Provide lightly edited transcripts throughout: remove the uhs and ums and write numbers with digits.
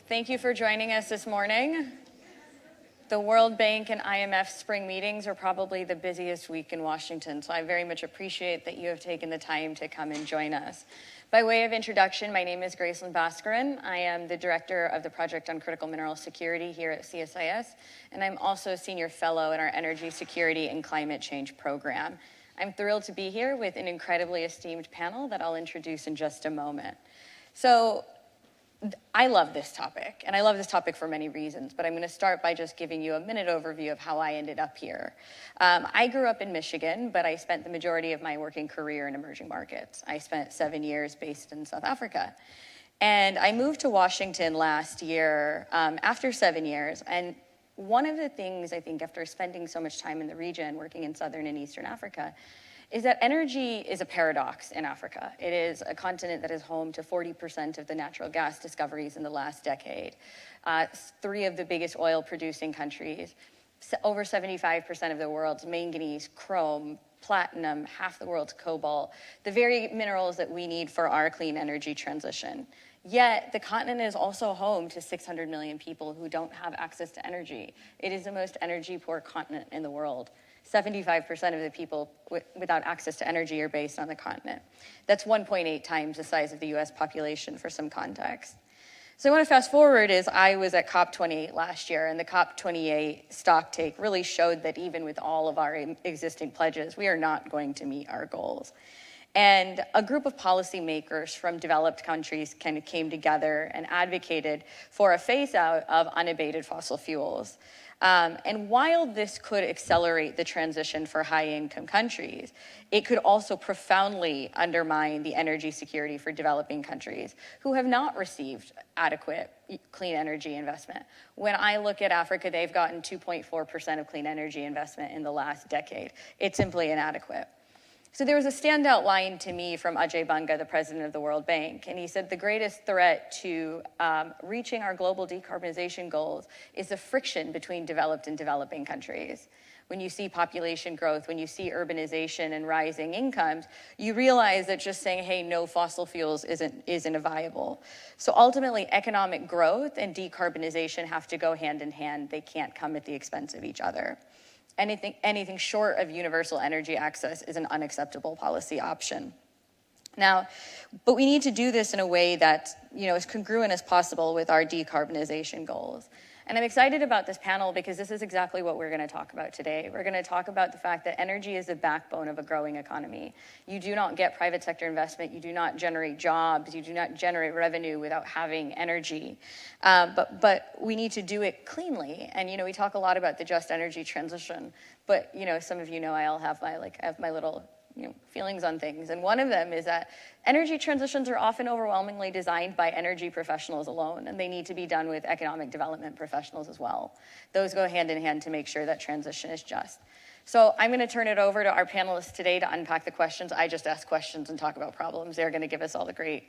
Thank you for joining us this morning. The World Bank and IMF spring meetings are probably the busiest week in Washington, so I very much appreciate that you have taken the time to come and join us. By way of introduction, my name is Gracelyn Bhaskaran. I am the Director of the Project on Critical Mineral Security here at CSIS, and I'm also a Senior Fellow in our Energy Security and Climate Change program. I'm thrilled to be here with an incredibly esteemed panel that I'll introduce in just a moment. So, I love this topic, and I love this topic for many reasons, but I'm going to start by just giving you a minute overview of how I ended up here. I grew up in Michigan, but I spent the majority of my working career in emerging markets. I spent 7 years based in South Africa. And I moved to Washington last year after 7 years, and one of the things I think after spending so much time in the region, working in Southern and Eastern Africa, is that energy is a paradox in Africa. It is a continent that is home to 40% of the natural gas discoveries in the last decade. 3 of the biggest oil-producing countries, over 75% of the world's manganese, chrome, platinum, half the world's cobalt, the very minerals that we need for our clean energy transition. Yet, the continent is also home to 600 million people who don't have access to energy. It is the most energy-poor continent in the world. 75% of the people without access to energy are based on the continent. That's 1.8 times the size of the US population for some context. So I want to fast forward is I was at COP28 last year, and the COP28 stock take really showed that even with all of our existing pledges, we are not going to meet our goals. And a group of policymakers from developed countries kind of came together and advocated for a phase out of unabated fossil fuels. And while this could accelerate the transition for high-income countries, it could also profoundly undermine the energy security for developing countries who have not received adequate clean energy investment. When I look at Africa, they've gotten 2.4% of clean energy investment in the last decade. It's simply inadequate. So there was a standout line to me from Ajay Banga, the president of the World Bank, and he said the greatest threat to reaching our global decarbonization goals is the friction between developed and developing countries. When you see population growth, when you see urbanization and rising incomes, you realize that just saying, hey, no fossil fuels isn't viable. So ultimately, economic growth and decarbonization have to go hand in hand. They can't come at the expense of each other. Anything short of universal energy access is an unacceptable policy option. Now, but we need to do this in a way that, as congruent as possible with our decarbonization goals. And I'm excited about this panel because this is exactly what we're going to talk about today. We're going to talk about the fact that energy is the backbone of a growing economy. You do not get private sector investment. You do not generate jobs. You do not generate revenue without having energy. But we need to do it cleanly. And, we talk a lot about the just energy transition. But, some of you know I'll have my little feelings on things. And one of them is that energy transitions are often overwhelmingly designed by energy professionals alone, and they need to be done with economic development professionals as well. Those go hand in hand to make sure that transition is just. So I'm going to turn it over to our panelists today to unpack the questions. I just ask questions and talk about problems. They're going to give us all the great,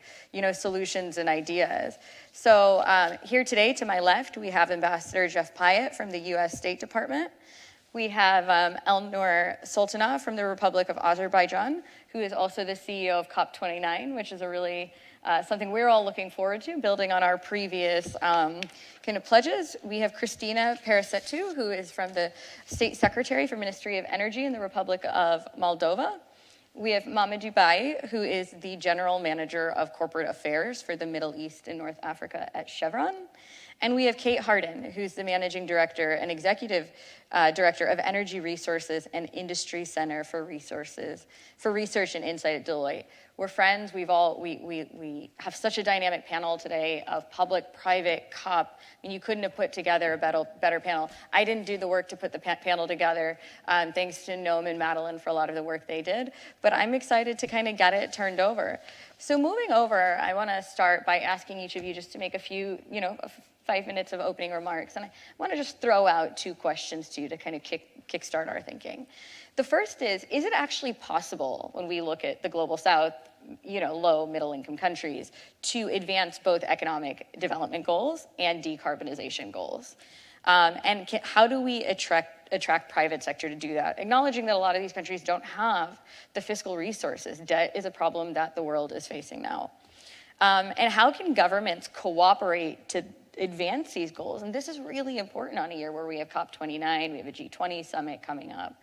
solutions and ideas. So here today to my left, we have Ambassador Jeff Pyatt from the U.S. State Department. We have Elnur Sultanov from the Republic of Azerbaijan, who is also the CEO of COP29, which is a really something we're all looking forward to, building on our previous kind of pledges. We have Christina Parasetu, who is from the State Secretary for Ministry of Energy in the Republic of Moldova. We have Mamadou Baye, who is the General Manager of Corporate Affairs for the Middle East and North Africa at Chevron. And we have Kate Harden, who's the Managing Director and Executive Director of Energy Resources and Industry Center for Research and Insight at Deloitte. We're friends. We have such a dynamic panel today of public, private, COP. You couldn't have put together a better panel. I didn't do the work to put the panel together, thanks to Noam and Madeline for a lot of the work they did. But I'm excited to kind of get it turned over. So moving over, I want to start by asking each of you just to make a few, 5 minutes of opening remarks. And I want to just throw out 2 questions to you to kind of kickstart our thinking. The first is it actually possible when we look at the global south, low, middle income countries, to advance both economic development goals and decarbonization goals? And how do we attract private sector to do that? Acknowledging that a lot of these countries don't have the fiscal resources. Debt is a problem that the world is facing now. And how can governments cooperate to advance these goals. And this is really important on a year where we have COP29, we have a G20 summit coming up.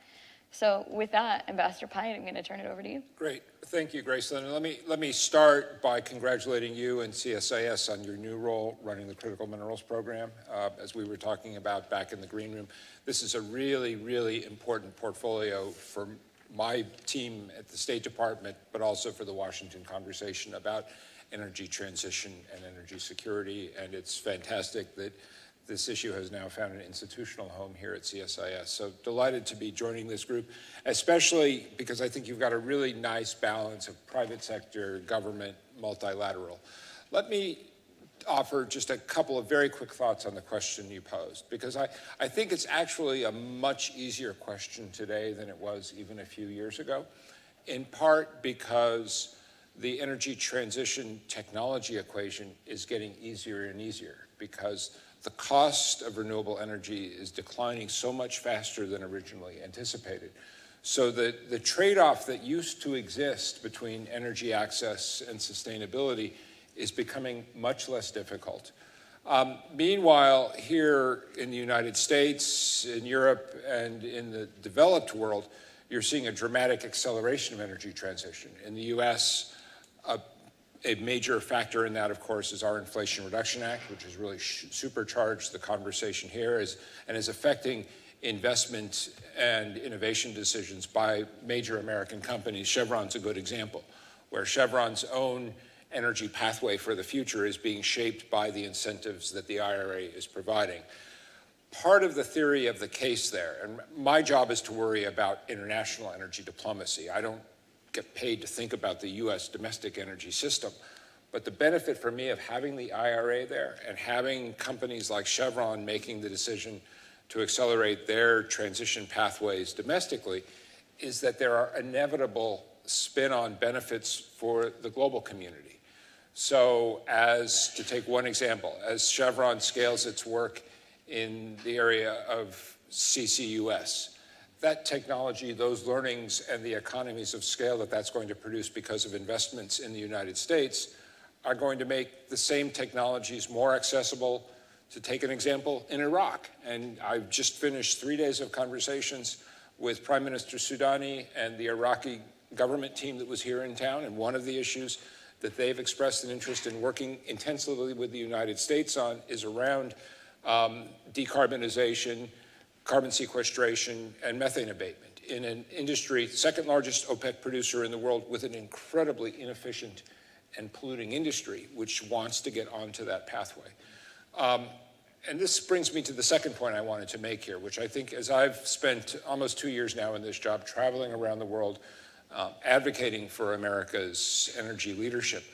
So with that, Ambassador Pyatt, I'm going to turn it over to you. Great. Thank you, Gracelyn. Let me start by congratulating you and CSIS on your new role running the Critical Minerals Program. As we were talking about back in the green room, this is a really, really important portfolio for my team at the State Department, but also for the Washington conversation about energy transition and energy security. And it's fantastic that this issue has now found an institutional home here at CSIS. So delighted to be joining this group, especially because I think you've got a really nice balance of private sector, government, multilateral. Let me offer just a couple of very quick thoughts on the question you posed, because I think it's actually a much easier question today than it was even a few years ago, in part because the energy transition technology equation is getting easier and easier, because the cost of renewable energy is declining so much faster than originally anticipated. So that the trade-off that used to exist between energy access and sustainability is becoming much less difficult. Meanwhile, here in the United States, in Europe, and in the developed world, you're seeing a dramatic acceleration of energy transition. In the US, a major factor in that, of course, is our Inflation Reduction Act, which has really supercharged the conversation here and is affecting investment and innovation decisions by major American companies. Chevron's a good example, where Chevron's own energy pathway for the future is being shaped by the incentives that the IRA is providing. Part of the theory of the case there, and my job is to worry about international energy diplomacy. I don't get paid to think about the US domestic energy system. But the benefit for me of having the IRA there and having companies like Chevron making the decision to accelerate their transition pathways domestically is that there are inevitable spin-on benefits for the global community. So to take one example, as Chevron scales its work in the area of CCUS, that technology, those learnings, and the economies of scale that that's going to produce because of investments in the United States are going to make the same technologies more accessible, to take an example, in Iraq. And I've just finished 3 days of conversations with Prime Minister Soudani and the Iraqi government team that was here in town. And one of the issues that they've expressed an interest in working intensively with the United States on is around decarbonization, carbon sequestration, and methane abatement in an industry, second largest OPEC producer in the world, with an incredibly inefficient and polluting industry, which wants to get onto that pathway. And this brings me to the second point I wanted to make here, which I think, as I've spent almost 2 years now in this job, traveling around the world, advocating for America's energy leadership,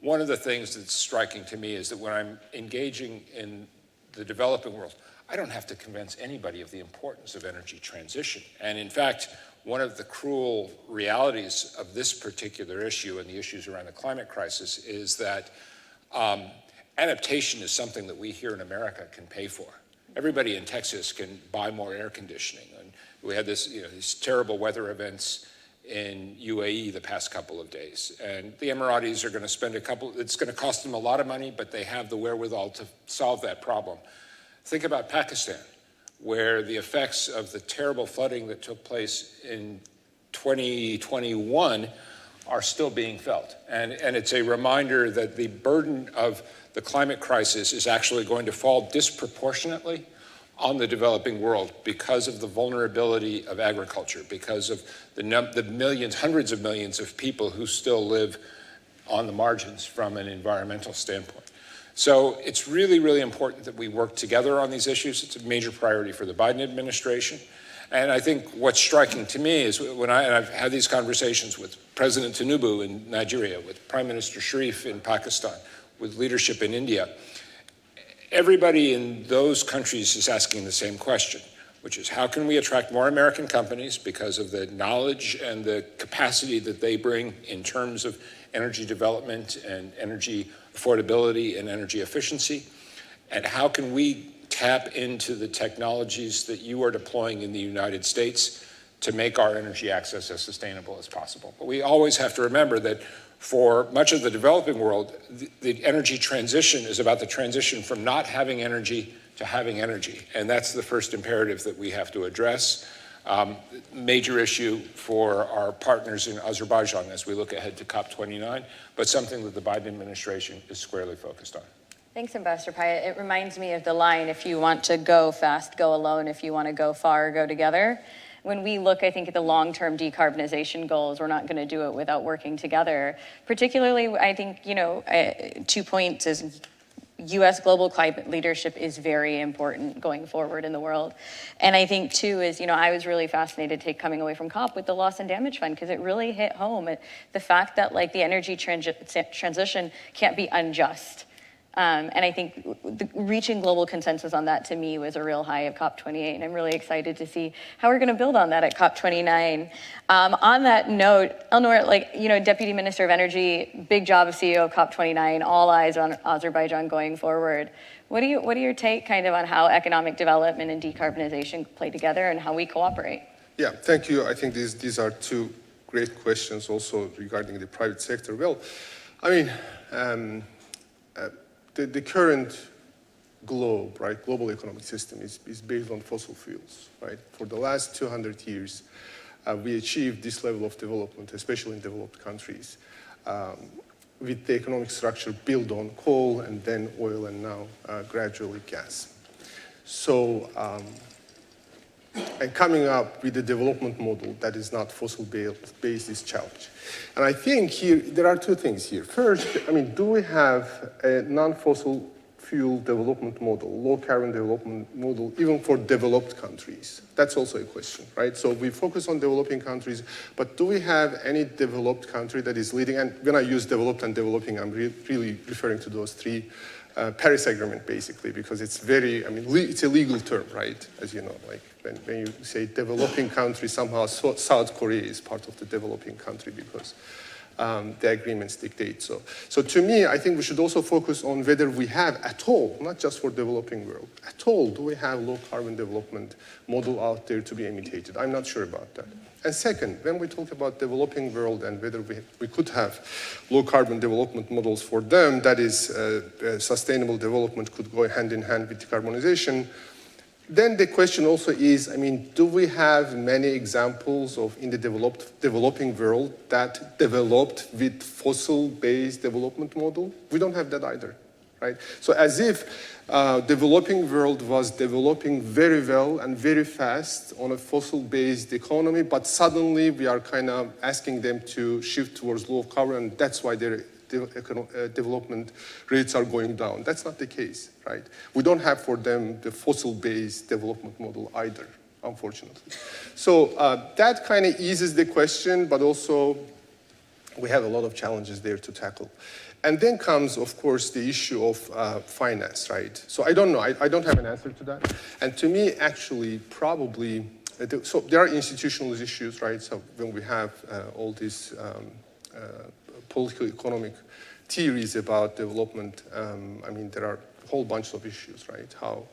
one of the things that's striking to me is that when I'm engaging in the developing world, I don't have to convince anybody of the importance of energy transition. And in fact, one of the cruel realities of this particular issue and the issues around the climate crisis is that adaptation is something that we here in America can pay for. Everybody in Texas can buy more air conditioning. And we had these terrible weather events in UAE the past couple of days. And the Emiratis are going to spend it's going to cost them a lot of money, but they have the wherewithal to solve that problem. Think about Pakistan, where the effects of the terrible flooding that took place in 2021 are still being felt. And it's a reminder that the burden of the climate crisis is actually going to fall disproportionately on the developing world because of the vulnerability of agriculture, because of the millions, hundreds of millions of people who still live on the margins from an environmental standpoint. So it's really, really important that we work together on these issues. It's a major priority for the Biden administration. And I think what's striking to me is I've had these conversations with President Tinubu in Nigeria, with Prime Minister Sharif in Pakistan, with leadership in India. Everybody in those countries is asking the same question, which is how can we attract more American companies because of the knowledge and the capacity that they bring in terms of energy development and energy affordability and energy efficiency? And how can we tap into the technologies that you are deploying in the United States to make our energy access as sustainable as possible? But we always have to remember that For much of the developing world, the energy transition is about the transition from not having energy to having energy. And that's the first imperative that we have to address. Major issue for our partners in Azerbaijan as we look ahead to COP29, but something that the Biden administration is squarely focused on. Thanks, Ambassador Pyatt. It reminds me of the line, if you want to go fast, go alone. If you want to go far, go together. When we look, I think, at the long-term decarbonization goals, we're not going to do it without working together. Particularly, I think, 2 points is U.S. global climate leadership is very important going forward in the world. And I think, too, is, I was really fascinated coming away from COP with the loss and damage fund, because it really hit home. The fact that, the energy transition can't be unjust. And I think reaching global consensus on that, to me, was a real high of COP28. And I'm really excited to see how we're going to build on that at COP29. On that note, Elnor, Deputy Minister of Energy, big job of CEO of COP29, all eyes on Azerbaijan going forward. What are your take on how economic development and decarbonization play together and how we cooperate? Yeah, thank you. I think these are two great questions also regarding the private sector. Well, the current globe, right, global economic system is based on fossil fuels, right? For the last 200 years, we achieved this level of development, especially in developed countries, with the economic structure built on coal and then oil and now gradually gas. So, and coming up with a development model that is not fossil-based is challenging. And I think here, there are two things here. First, do we have a non-fossil fuel development model, low-carbon development model, even for developed countries? That's also a question, right? So we focus on developing countries, but do we have any developed country that is leading? And when I use developed and developing, I'm really referring to those three. Paris Agreement, basically, because it's it's a legal term, right? As you know, when you say developing country, somehow South Korea is part of the developing country because the agreements dictate so. So to me, I think we should also focus on whether we have at all, not just for developing world, at all, do we have low carbon development model out there to be imitated? I'm not sure about that. And second, when we talk about developing world and whether we could have low carbon development models for them, that is sustainable development could go hand in hand with decarbonization, then the question also is, do we have many examples of in the developing world that developed with fossil-based development model? We don't have that either, right? So as if developing world was developing very well and very fast on a fossil-based economy, but suddenly we are kind of asking them to shift towards low carbon, and that's why their development rates are going down. That's not the case, right? We don't have for them the fossil-based development model either, unfortunately. So that kind of eases the question, but also we have a lot of challenges there to tackle. And then comes, of course, the issue of finance, right? So I don't know, I don't have an answer to that. And to me, actually, probably, so there are institutional issues, right? So when we have all these political economic theories about development, there are a whole bunch of issues, right? How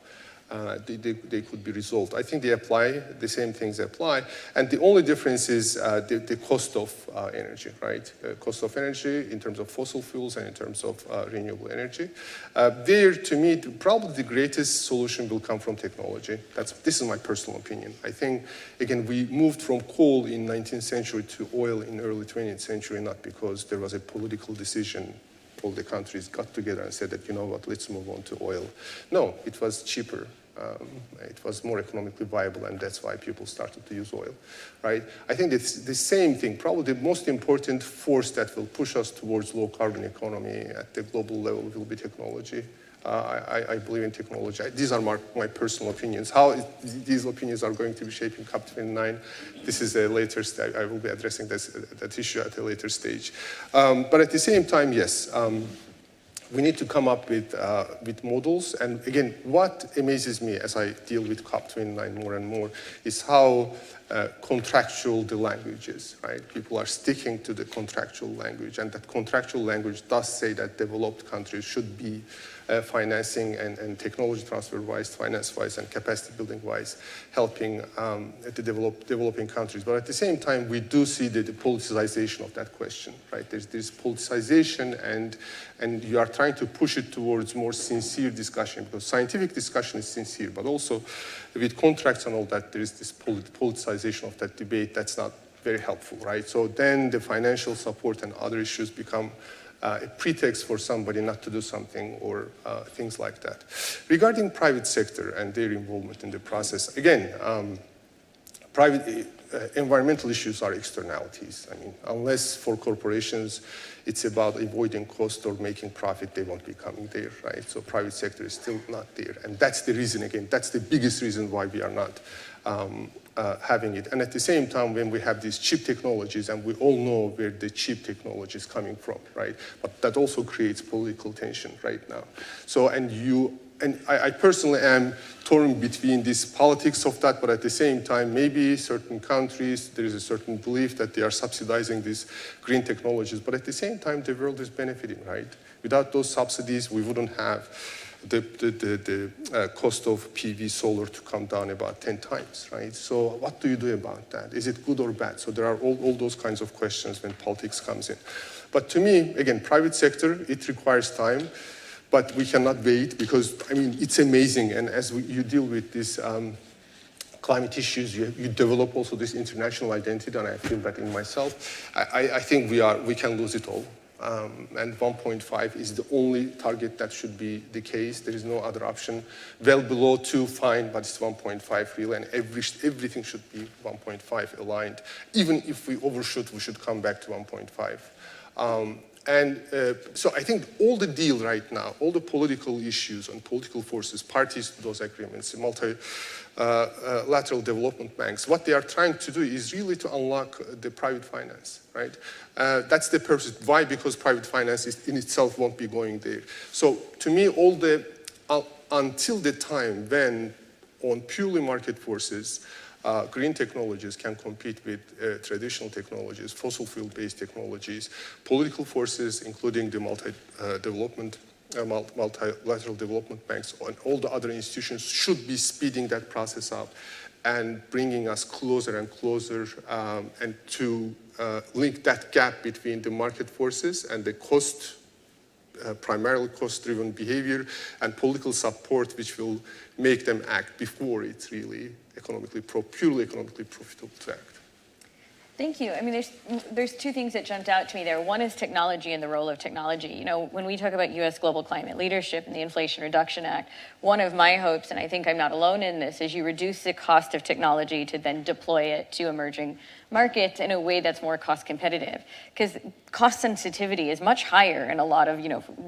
they could be resolved. I think they apply, the same things apply, and the only difference is the cost of energy, right? Cost of energy in terms of fossil fuels and in terms of renewable energy. There, to me, probably the greatest solution will come from technology. This is my personal opinion. I think, again, we moved from coal in 19th century to oil in early 20th century, not because there was a political decision. All the countries got together and said that, you know what, let's move on to oil. No, it was cheaper. It was more economically viable, and that's why people started to use oil, right? I think it's the same thing. Probably the most important force that will push us towards low-carbon economy at the global level will be technology. I believe in technology. These are my personal opinions. How these opinions are going to be shaping COP29, this is a later stage. I will be addressing that issue at a later stage. But at the same time, yes, we need to come up with models. And again, what amazes me as I deal with COP29 more and more is how contractual the language is, right? People are sticking to the contractual language, and that contractual language does say that developed countries should be financing and technology transfer-wise, finance-wise, and capacity building-wise, helping the developing countries. But at the same time, we do see the politicization of that question, right? There's politicization, and you are trying to push it towards more sincere discussion, because scientific discussion is sincere, but also with contracts and all that, there is this politicization of that debate that's not very helpful, right? So then the financial support and other issues become a pretext for somebody not to do something, or things like that. Regarding private sector and their involvement in the process, again, private environmental issues are externalities. I mean, unless for corporations it's about avoiding cost or making profit, they won't be coming there, right? So private sector is still not there. And that's the reason, again, that's the biggest reason why we are not having it. And at the same time, when we have these cheap technologies, and we all know where the cheap technology is coming from, right? But that also creates political tension right now. So, I personally am torn between this politics of that, but at the same time, maybe certain countries, there is a certain belief that they are subsidizing these green technologies, but at the same time, the world is benefiting, right? Without those subsidies, we wouldn't have the cost of PV solar to come down about 10 times, right? So what do you do about that? Is it good or bad? So there are all those kinds of questions when politics comes in. But to me, again, private sector, it requires time, but we cannot wait, because, I mean, it's amazing. And as you deal with this climate issues, you develop also this international identity, and I feel that in myself. I think we can lose it all. And 1.5 is the only target that should be the case. There is no other option. Well below 2, fine, but it's 1.5 real, and everything should be 1.5 aligned. Even if we overshoot, we should come back to 1.5. So I think all the deal right now, all the political issues and political forces, parties to those agreements, multilateral development banks, what they are trying to do is really to unlock the private finance, right? That's the purpose. Why? Because private finance in itself won't be going there. So to me, until the time when on purely market forces, green technologies can compete with traditional technologies, fossil fuel-based technologies, political forces, including the multilateral development banks and all the other institutions, should be speeding that process up and bringing us closer and closer, and to link that gap between the market forces and the cost, primarily cost-driven behavior, and political support, which will make them act before it's really purely economically profitable to act. Thank you. I mean, there's two things that jumped out to me there. One is technology and the role of technology. You know, when we talk about U.S. global climate leadership and the Inflation Reduction Act, one of my hopes, and I think I'm not alone in this, is you reduce the cost of technology to then deploy it to emerging markets in a way that's more cost competitive. Because cost sensitivity is much higher in a lot of,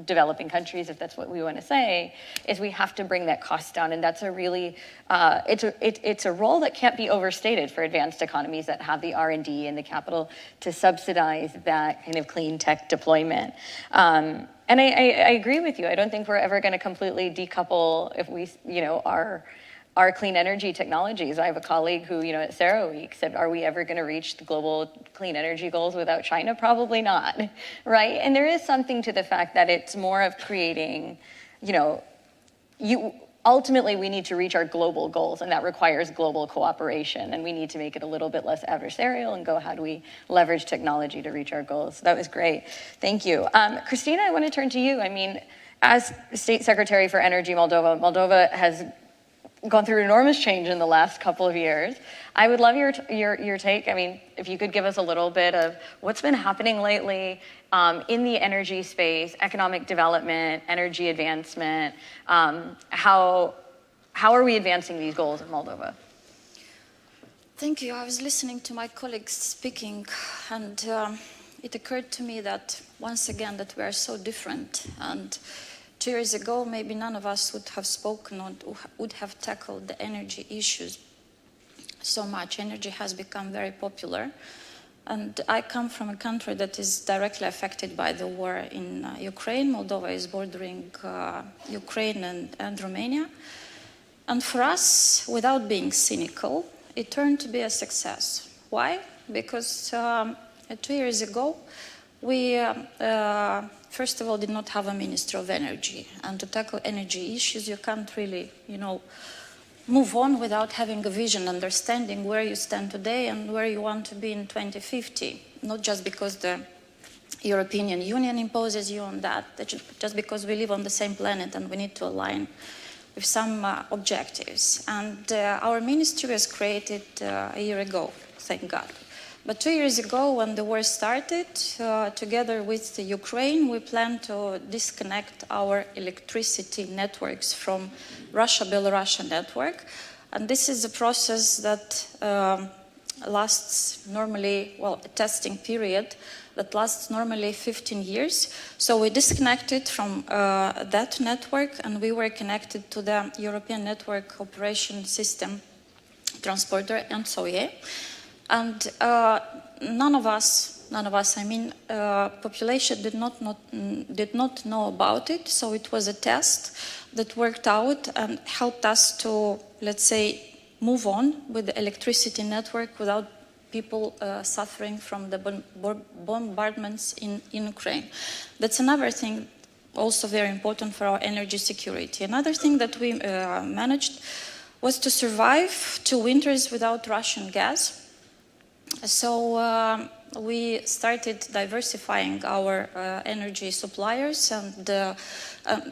developing countries, if that's what we want to say, is we have to bring that cost down. And that's a really, it's a role that can't be overstated for advanced economies that have the R&D and the capital to subsidize that kind of clean tech deployment. And I agree with you. I don't think we're ever going to completely decouple if we, our clean energy technologies. I have a colleague who, at CERAWeek said, are we ever going to reach the global clean energy goals without China? Probably not, right? And there is something to the fact that it's more of creating, ultimately we need to reach our global goals, and that requires global cooperation, and we need to make it a little bit less adversarial and go, how do we leverage technology to reach our goals? That was great. Thank you. Christina, I want to turn to you. I mean, as State Secretary for Energy, Moldova has gone through enormous change in the last couple of years. I would love your take. I mean, if you could give us a little bit of what's been happening lately in the energy space, economic development, energy advancement. How are we advancing these goals in Moldova? Thank you. I was listening to my colleagues speaking, and it occurred to me that once again that we are so different. And 2 years ago, maybe none of us would have spoken or would have tackled the energy issues so much. Energy has become very popular. And I come from a country that is directly affected by the war in Ukraine. Moldova is bordering Ukraine and Romania. And for us, without being cynical, it turned to be a success. Why? Because 2 years ago, we first of all, did not have a Minister of Energy. And to tackle energy issues, you can't really, move on without having a vision, understanding where you stand today and where you want to be in 2050. Not just because the European Union imposes you on that, just because we live on the same planet and we need to align with some objectives. And our ministry was created a year ago, thank God. But 2 years ago, when the war started, together with Ukraine, we planned to disconnect our electricity networks from Russia-Belarus network. And this is a process that lasts normally, a testing period that lasts normally 15 years. So we disconnected from that network, and we were connected to the European Network Operation System Transporter, MSOE. And none of us, population did not know about it. So it was a test that worked out and helped us to, let's say, move on with the electricity network without people suffering from the bombardments in Ukraine. That's another thing also very important for our energy security. Another thing that we managed was to survive 2 winters without Russian gas. So we started diversifying our energy suppliers, and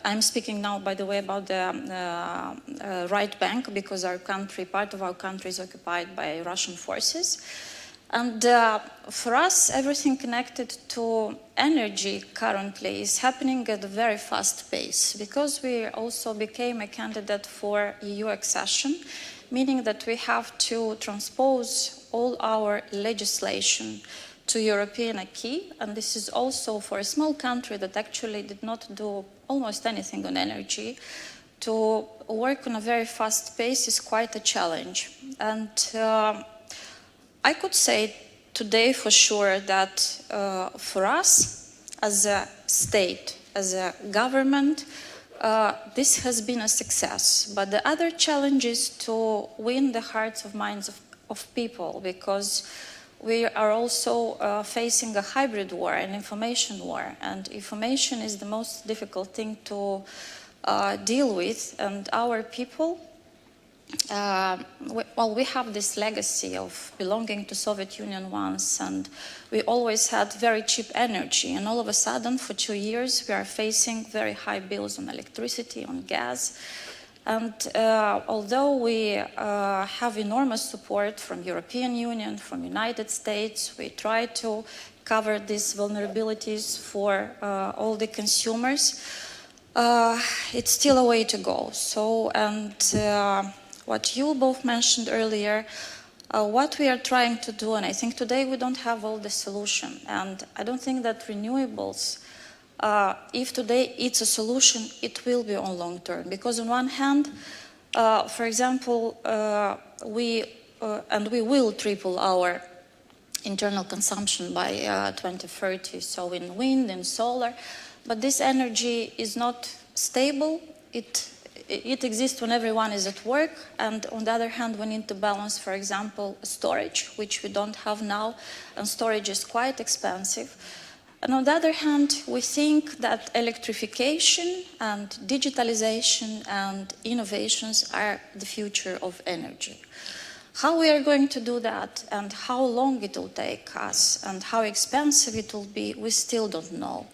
I'm speaking now, by the way, about the right bank, because part of our country is occupied by Russian forces. And for us, everything connected to energy currently is happening at a very fast pace, because we also became a candidate for EU accession, meaning that we have to transpose all our legislation to European acquis, and this is also for a small country that actually did not do almost anything on energy. To work on a very fast pace is quite a challenge. And I could say today for sure that for us as a state, as a government, this has been a success. But the other challenge is to win the hearts and minds of people, because we are also facing a hybrid war, an information war, and information is the most difficult thing to deal with. And our people, we have this legacy of belonging to Soviet Union once, and we always had very cheap energy, and all of a sudden for 2 years we are facing very high bills on electricity, on gas. And although we have enormous support from European Union, from United States, we try to cover these vulnerabilities for all the consumers, it's still a way to go. So, and what you both mentioned earlier, what we are trying to do, and I think today we don't have all the solution, and I don't think that renewables, if today it's a solution, it will be on long term. Because on one hand, for example, we will triple our internal consumption by 2030, so in wind and solar, but this energy is not stable. It exists when everyone is at work, and on the other hand, we need to balance, for example, storage, which we don't have now, and storage is quite expensive. And on the other hand, we think that electrification and digitalization and innovations are the future of energy. How we are going to do that, and how long it will take us, and how expensive it will be, we still don't know.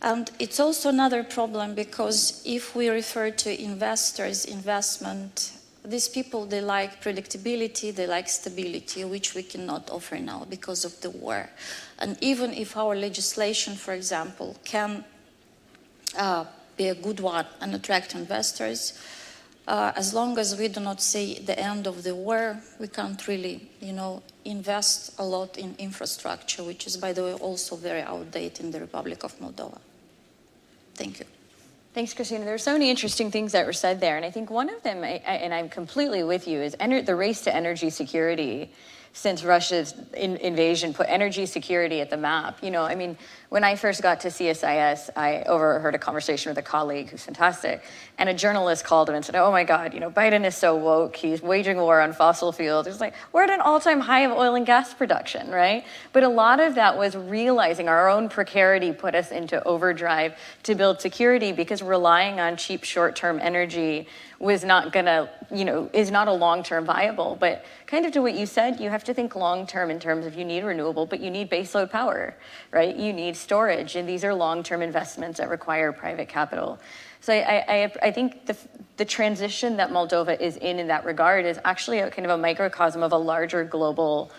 And it's also another problem, because if we refer to investors, investment, these people, they like predictability, they like stability, which we cannot offer now because of the war. And even if our legislation, for example, can be a good one and attract investors, as long as we do not see the end of the war, we can't really, invest a lot in infrastructure, which is, by the way, also very outdated in the Republic of Moldova. Thank you. Thanks, Christina. There are so many interesting things that were said there. And I think one of them, and I'm completely with you, is the race to energy security since Russia's invasion put energy security at the map. You know, I mean, when I first got to CSIS, I overheard a conversation with a colleague who's fantastic, and a journalist called him and said, oh my God, you know, Biden is so woke, he's waging war on fossil fuels. It's like, we're at an all-time high of oil and gas production, right? But a lot of that was realizing our own precarity put us into overdrive to build security, because relying on cheap short-term energy was not gonna, you know, is not a long-term viable. But kind of to what you said, you have to think long-term in terms of you need renewable, but you need baseload power, right? You need storage, and these are long-term investments that require private capital. So I think the transition that Moldova is in that regard is actually a kind of a microcosm of a larger global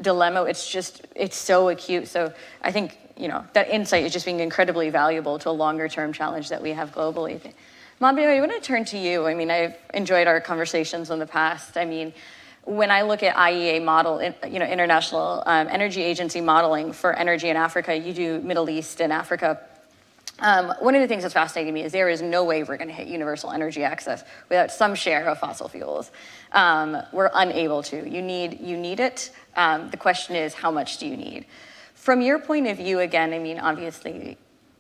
dilemma. It's so acute. So I think, you know, that insight is just being incredibly valuable to a longer-term challenge that we have globally. Mabio, I want to turn to you. I mean, I've enjoyed our conversations in the past. I mean, when I look at IEA model, you know, International Energy Agency modeling for energy in Africa, you do Middle East and Africa. One of the things that's fascinating me is there is no way we're going to hit universal energy access without some share of fossil fuels. We're unable to. You need it. The question is, how much do you need? From your point of view, again, I mean, obviously,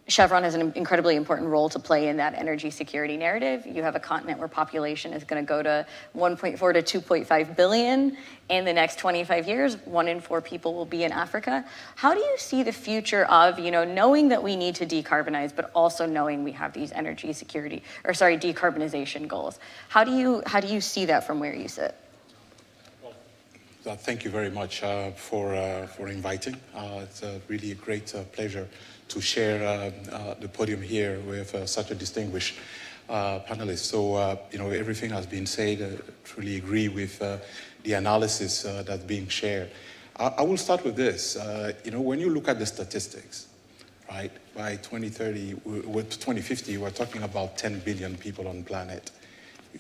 Chevron has an incredibly important role to play in that energy security narrative. You have a continent where population is going to go to 1.4 to 2.5 billion. In the next 25 years, 1 in 4 people will be in Africa. How do you see the future of, you know, knowing that we need to decarbonize, but also knowing we have these energy security, or sorry, decarbonization goals? How do you see that from where you sit? Thank you very much for inviting. It's really a great pleasure to share the podium here with such a distinguished panelist. So, you know, everything has been said. I truly agree with the analysis that's being shared. I will start with this. You know, when you look at the statistics, right, by 2030, 2050, we're talking about 10 billion people on the planet.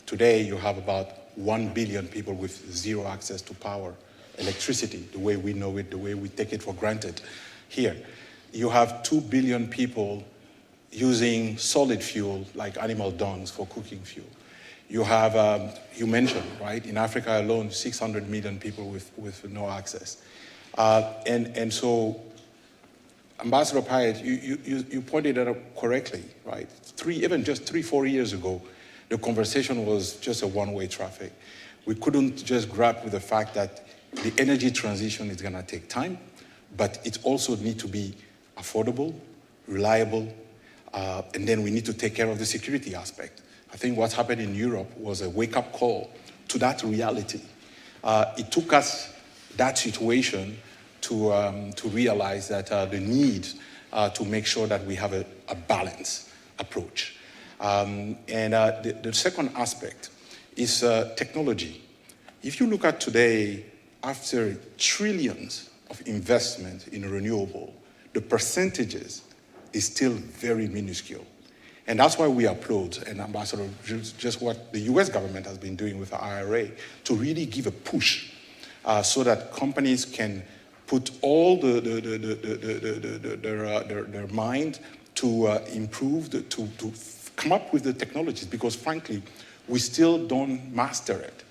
Today, you have about 1 billion people with zero access to power, electricity, the way we know it, the way we take it for granted here. You have 2 billion people using solid fuel, like animal dungs, for cooking fuel. You have, you mentioned, right, in Africa alone, 600 million people with no access. And so, Ambassador Pyatt, you pointed it out correctly, right? Even just 3-4 years ago, the conversation was just a one-way traffic. We couldn't just grapple with the fact that the energy transition is gonna take time, but it also needs to be affordable, reliable, and then we need to take care of the security aspect. I think what happened in Europe was a wake-up call to that reality. It took us that situation to realize that the need to make sure that we have a balanced approach. The second aspect is technology. If you look at today, after trillions of investment in renewable, the percentages is still very minuscule. And that's why we applaud, and Ambassador, just what the US government has been doing with the IRA to really give a push so that companies can put all their mind to improve, to come up with the technologies, because frankly, we still don't master it.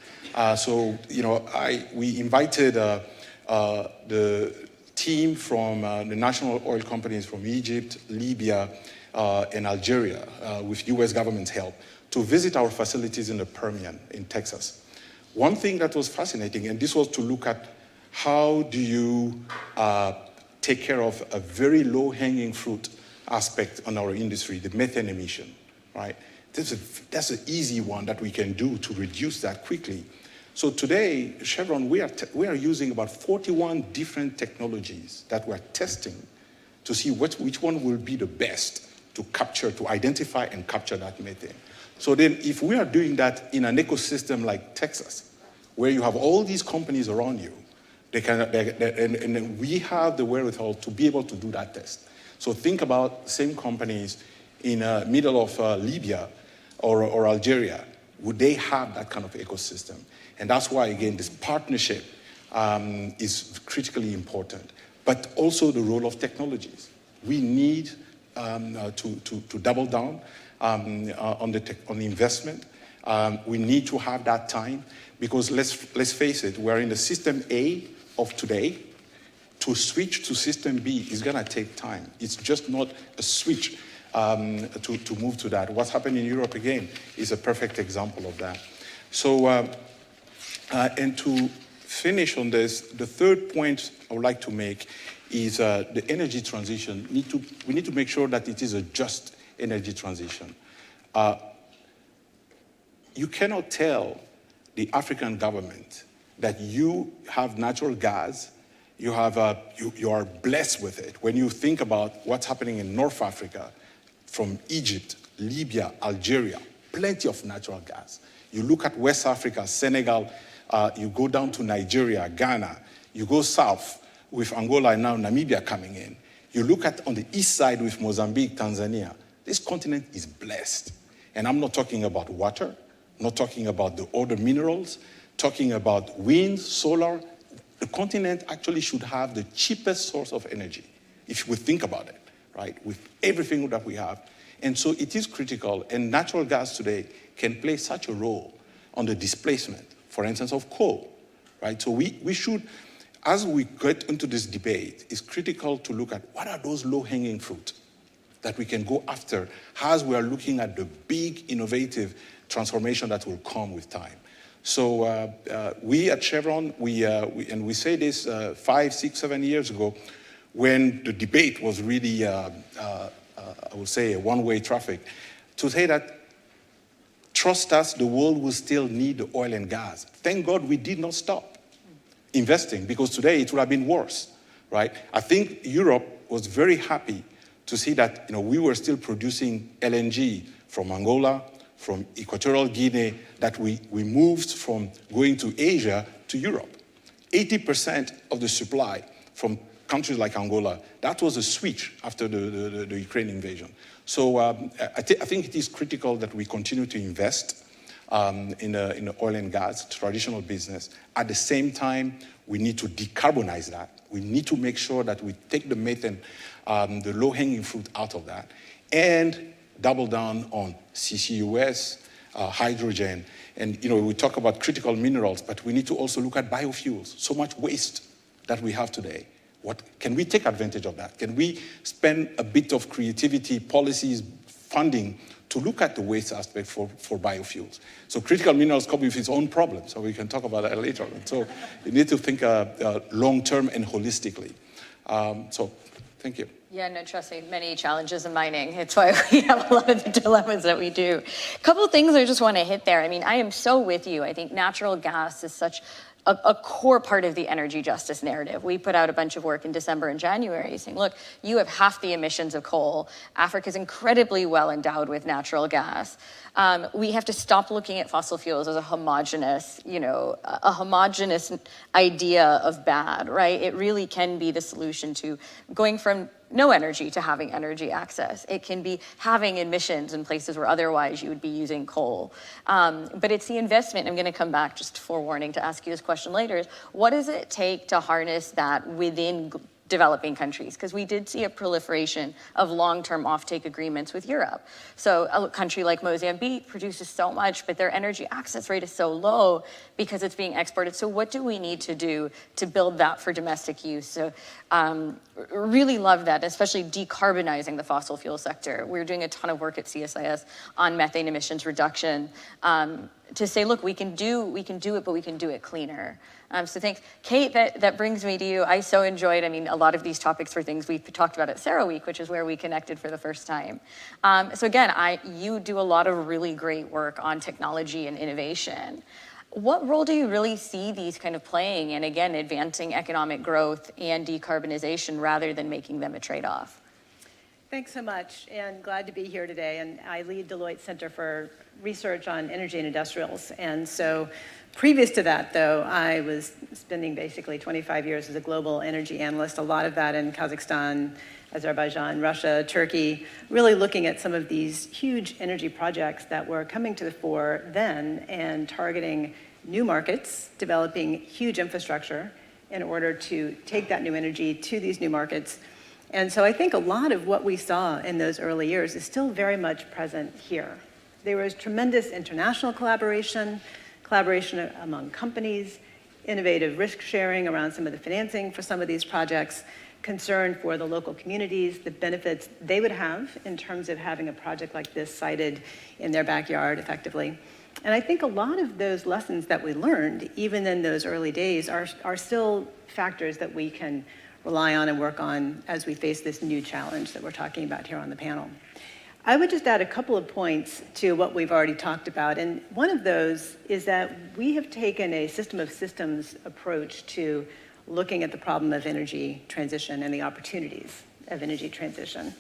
So, you know, we invited the team from the national oil companies from Egypt, Libya, and Algeria, with US government's help, to visit our facilities in the Permian in Texas. One thing that was fascinating, and this was to look at how do you take care of a very low-hanging fruit aspect on our industry, the methane emission, right? That's an easy one that we can do to reduce that quickly. So today, Chevron, we are using about 41 different technologies that we're testing to see which one will be the best to capture, to identify and capture that methane. So then if we are doing that in an ecosystem like Texas, where you have all these companies around you, and we have the wherewithal to be able to do that test. So think about the same companies in the middle of Libya or Algeria. Would they have that kind of ecosystem? And that's why, again, this partnership is critically important, but also the role of technologies. We need to double down on the investment. We need to have that time, because let's face it, we're in the system A of today to switch to system B is going to take time. It's just not a switch to move to that. What's happening in Europe, again, is a perfect example of that. So, and to finish on this, the third point I would like to make is the energy transition. We need to make sure that it is a just energy transition. You cannot tell the African government that you have natural gas, you are blessed with it. When you think about what's happening in North Africa, from Egypt, Libya, Algeria, plenty of natural gas. You look at West Africa, Senegal, you go down to Nigeria, Ghana, you go south with Angola and now Namibia coming in. You look at on the east side with Mozambique, Tanzania. This continent is blessed. And I'm not talking about water, not talking about the other minerals, talking about wind, solar. The continent actually should have the cheapest source of energy, if we think about it, right, with everything that we have. And so it is critical, and natural gas today can play such a role on the displacement, for instance, of coal, right? So we should, as we get into this debate, it's critical to look at what are those low-hanging fruit that we can go after as we are looking at the big innovative transformation that will come with time. So we at Chevron, and we say this 5, 6, 7 years ago, when the debate was really, I would say, a one-way traffic, to say that, trust us, the world will still need the oil and gas. Thank God we did not stop investing, because today it would have been worse, right? I think Europe was very happy to see that we were still producing LNG from Angola, from Equatorial Guinea, that we moved from going to Asia to Europe. 80% of the supply from countries like Angola, that was a switch after the Ukraine invasion. So I think it is critical that we continue to invest in the oil and gas, traditional business. At the same time, we need to decarbonize that. We need to make sure that we take the methane, the low-hanging fruit out of that, and double down on CCUS, hydrogen. And we talk about critical minerals, but we need to also look at biofuels. So much waste that we have today. Can we take advantage of that? Can we spend a bit of creativity, policies, funding to look at the waste aspect for biofuels? So critical minerals come with its own problems, so we can talk about that later. And so you need to think long-term and holistically. So thank you. Yeah, no, trust me, many challenges in mining. It's why we have a lot of the dilemmas that we do. A couple of things I just want to hit there. I mean, I am so with you. I think natural gas is such a core part of the energy justice narrative. We put out a bunch of work in December and January saying, look, you have half the emissions of coal. Africa is incredibly well endowed with natural gas. We have to stop looking at fossil fuels as a homogenous idea of bad, right? It really can be the solution to going from no energy to having energy access. It can be having emissions in places where otherwise you would be using coal. But it's the investment. I'm going to come back, just forewarning, to ask you this question later. Is what does it take to harness that within developing countries? Because we did see a proliferation of long-term offtake agreements with Europe. So a country like Mozambique produces so much, but their energy access rate is so low because it's being exported. So what do we need to do to build that for domestic use? So really love that, especially decarbonizing the fossil fuel sector. We're doing a ton of work at CSIS on methane emissions reduction to say, look, we can do it, but we can do it cleaner. So thanks. Kate, that brings me to you. I so enjoyed, a lot of these topics were things we talked about at CERAWeek, which is where we connected for the first time. So again, you do a lot of really great work on technology and innovation. What role do you really see these kind of playing in, again, advancing economic growth and decarbonization rather than making them a trade-off? Thanks so much, and glad to be here today. And I lead Deloitte Center for Research on Energy and Industrials. And so previous to that, though, I was spending basically 25 years as a global energy analyst, a lot of that in Kazakhstan, Azerbaijan, Russia, Turkey, really looking at some of these huge energy projects that were coming to the fore then and targeting new markets, developing huge infrastructure in order to take that new energy to these new markets. And so I think a lot of what we saw in those early years is still very much present here. There was tremendous international collaboration among companies. innovative risk sharing around some of the financing for some of these projects, concern for the local communities, the benefits they would have in terms of having a project like this sited in their backyard effectively. And I think a lot of those lessons that we learned, even in those early days, are still factors that we can rely on and work on as we face this new challenge that we're talking about here on the panel. I would just add a couple of points to what we've already talked about. And one of those is that we have taken a system of systems approach to looking at the problem of energy transition and the opportunities of energy transition.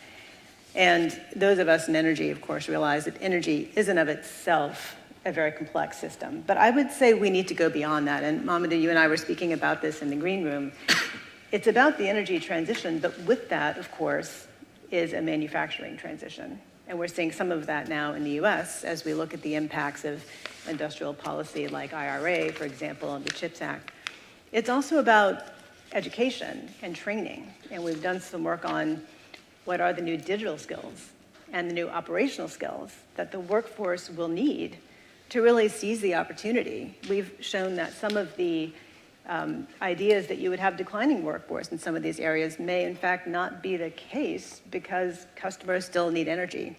And those of us in energy, of course, realize that energy isn't of itself a very complex system. But I would say we need to go beyond that. And Mamadou, you and I were speaking about this in the green room. It's about the energy transition, but with that, of course, is a manufacturing transition. And we're seeing some of that now in the US as we look at the impacts of industrial policy like IRA, for example, and the CHIPS Act. It's also about education and training. And we've done some work on what are the new digital skills and the new operational skills that the workforce will need to really seize the opportunity. We've shown that some of the ideas that you would have declining workforce in some of these areas may in fact not be the case because customers still need energy.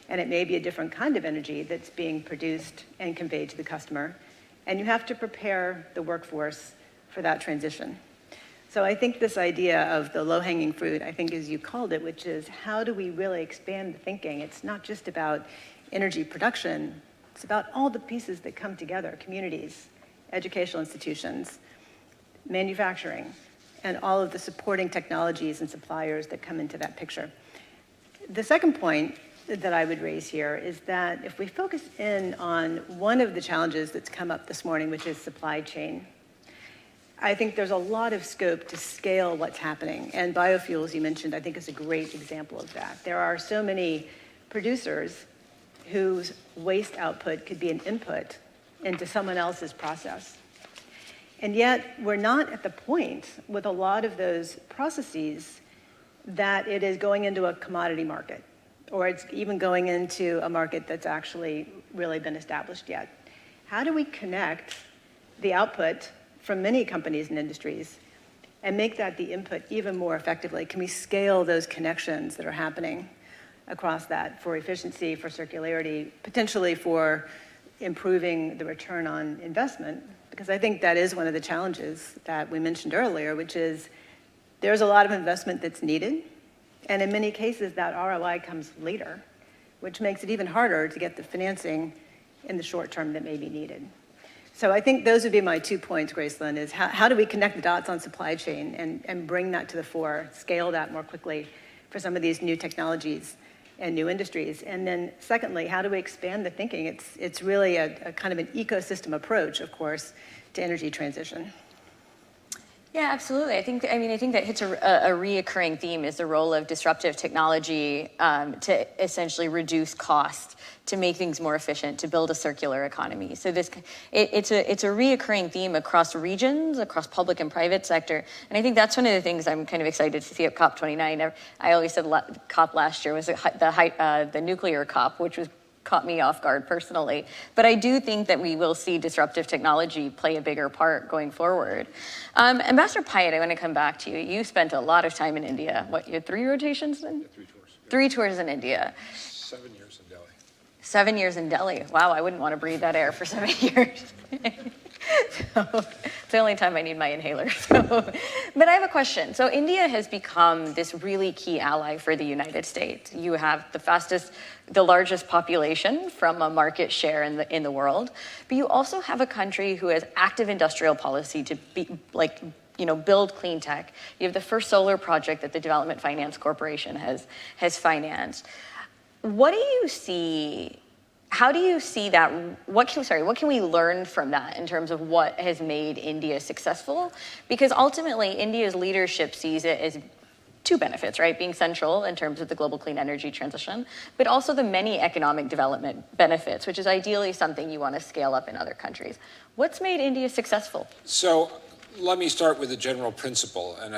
And it may be a different kind of energy that's being produced and conveyed to the customer. And you have to prepare the workforce for that transition. So I think this idea of the low-hanging fruit, I think as you called it, which is how do we really expand the thinking? It's not just about energy production, it's about all the pieces that come together, communities, educational institutions, manufacturing, and all of the supporting technologies and suppliers that come into that picture. The second point that I would raise here is that if we focus in on one of the challenges that's come up this morning, which is supply chain, I think there's a lot of scope to scale what's happening. And biofuels, you mentioned, I think is a great example of that. There are so many producers whose waste output could be an input into someone else's process. And yet, we're not at the point with a lot of those processes that it is going into a commodity market, or it's even going into a market that's actually really been established yet. How do we connect the output from many companies and industries and make that the input even more effectively? Can we scale those connections that are happening across that for efficiency, for circularity, potentially for improving the return on investment? Because I think that is one of the challenges that we mentioned earlier, which is there's a lot of investment that's needed. And in many cases, that ROI comes later, which makes it even harder to get the financing in the short term that may be needed. So I think those would be my 2 points, Gracelyn, is how do we connect the dots on supply chain and bring that to the fore, scale that more quickly for some of these new technologies and new industries. And then secondly, how do we expand the thinking? It's really a kind of an ecosystem approach, of course, to energy transition. Yeah, absolutely. I think that hits a reoccurring theme is the role of disruptive technology to essentially reduce cost, to make things more efficient, to build a circular economy. So it's a reoccurring theme across regions, across public and private sector. And I think that's one of the things I'm kind of excited to see at COP29. I always said COP last year was the nuclear COP, which caught me off guard personally. But I do think that we will see disruptive technology play a bigger part going forward. Ambassador Pyatt, I want to come back to you. You spent a lot of time in India. What, you had 3 rotations then? Yeah, 3 tours. Yeah. 3 tours in India. 7 years in Delhi. 7 years in Delhi. Wow, I wouldn't want to breathe that air for 7 years. So, it's the only time I need my inhaler. But I have a question. So India has become this really key ally for the United States. You have the largest population from a market share in the world, but you also have a country who has active industrial policy to build clean tech. You have the first solar project that the Development Finance Corporation has financed. What do you see? How do you see that? What can we learn from that in terms of what has made India successful? Because ultimately, India's leadership sees it as 2 benefits, right? Being central in terms of the global clean energy transition, but also the many economic development benefits, which is ideally something you want to scale up in other countries. What's made India successful? So let me start with a general principle, and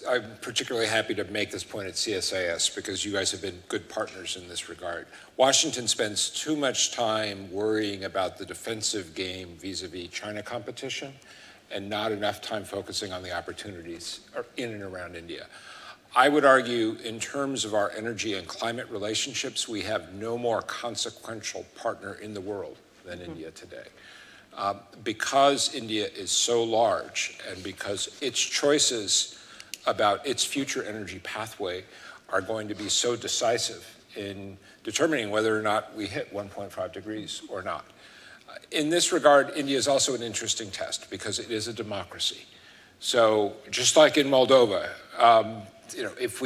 I'm particularly happy to make this point at CSIS because you guys have been good partners in this regard. Washington spends too much time worrying about the defensive game vis-a-vis China competition and not enough time focusing on the opportunities in and around India. I would argue in terms of our energy and climate relationships, we have no more consequential partner in the world than India today. Because India is so large and because its choices about its future energy pathway are going to be so decisive in determining whether or not we hit 1.5 degrees or not. In this regard, India is also an interesting test because it is a democracy. So just like in Moldova, if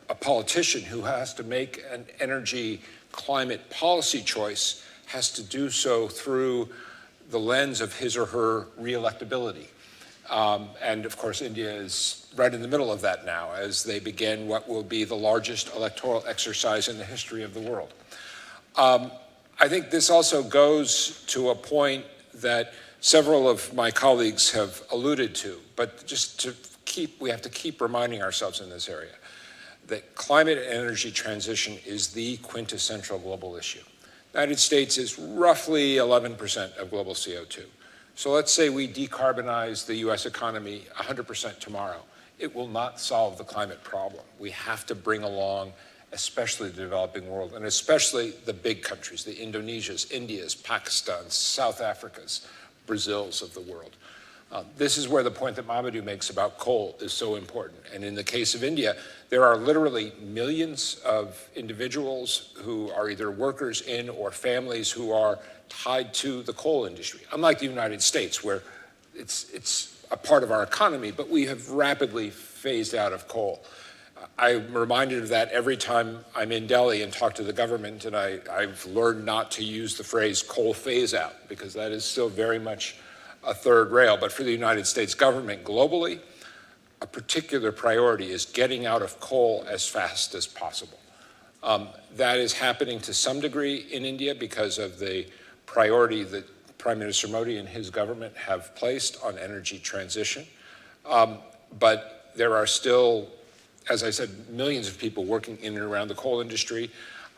a politician who has to make an energy climate policy choice has to do so through the lens of his or her reelectability. And of course, India is right in the middle of that now as they begin what will be the largest electoral exercise in the history of the world. I think this also goes to a point that several of my colleagues have alluded to, but just to we have to keep reminding ourselves in this area that climate and energy transition is the quintessential global issue. The United States is roughly 11% of global CO2. So let's say we decarbonize the US economy 100% tomorrow. It will not solve the climate problem. We have to bring along especially the developing world, and especially the big countries, the Indonesias, Indias, Pakistans, South Africas, Brazils of the world. This is where the point that Mamadou makes about coal is so important. And in the case of India, there are literally millions of individuals who are either workers in or families who are tied to the coal industry. Unlike the United States, where it's a part of our economy, but we have rapidly phased out of coal. I'm reminded of that every time I'm in Delhi and talk to the government, and I've learned not to use the phrase coal phase out, because that is still very much a third rail. But for the United States government globally, a particular priority is getting out of coal as fast as possible. That is happening to some degree in India because of the priority that Prime Minister Modi and his government have placed on energy transition. But there are still, as I said, millions of people working in and around the coal industry.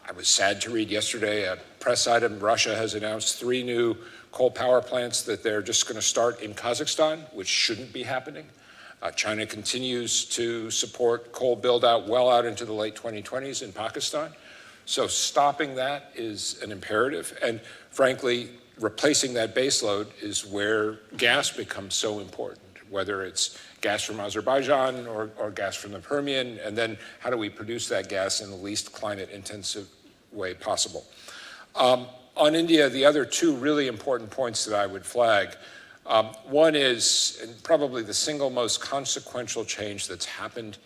I was sad to read yesterday a press item. Russia has announced 3 new coal power plants that they're just going to start in Kazakhstan, which shouldn't be happening. China continues to support coal build-out well out into the late 2020s in Pakistan. So stopping that is an imperative. And frankly, replacing that baseload is where gas becomes so important, whether it's gas from Azerbaijan or gas from the Permian, and then how do we produce that gas in the least climate-intensive way possible. On India, the other 2 really important points that I would flag, one is, and probably the single most consequential change that's happened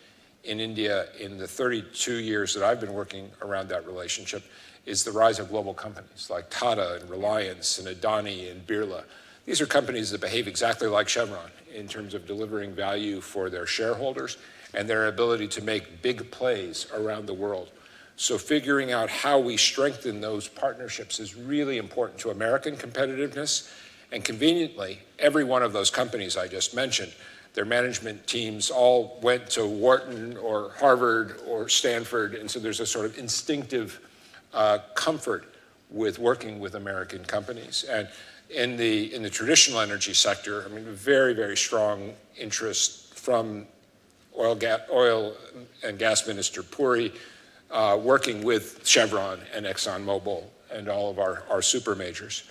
in India in the 32 years that I've been working around that relationship, is the rise of global companies like Tata and Reliance and Adani and Birla. These are companies that behave exactly like Chevron in terms of delivering value for their shareholders and their ability to make big plays around the world. So figuring out how we strengthen those partnerships is really important to American competitiveness. And conveniently, every one of those companies I just mentioned, their management teams all went to Wharton or Harvard or Stanford, and so there's a sort of instinctive comfort with working with American companies. And in the traditional energy sector, I mean, very, very strong interest from oil and gas Minister Puri, working with Chevron and ExxonMobil and all of our super majors.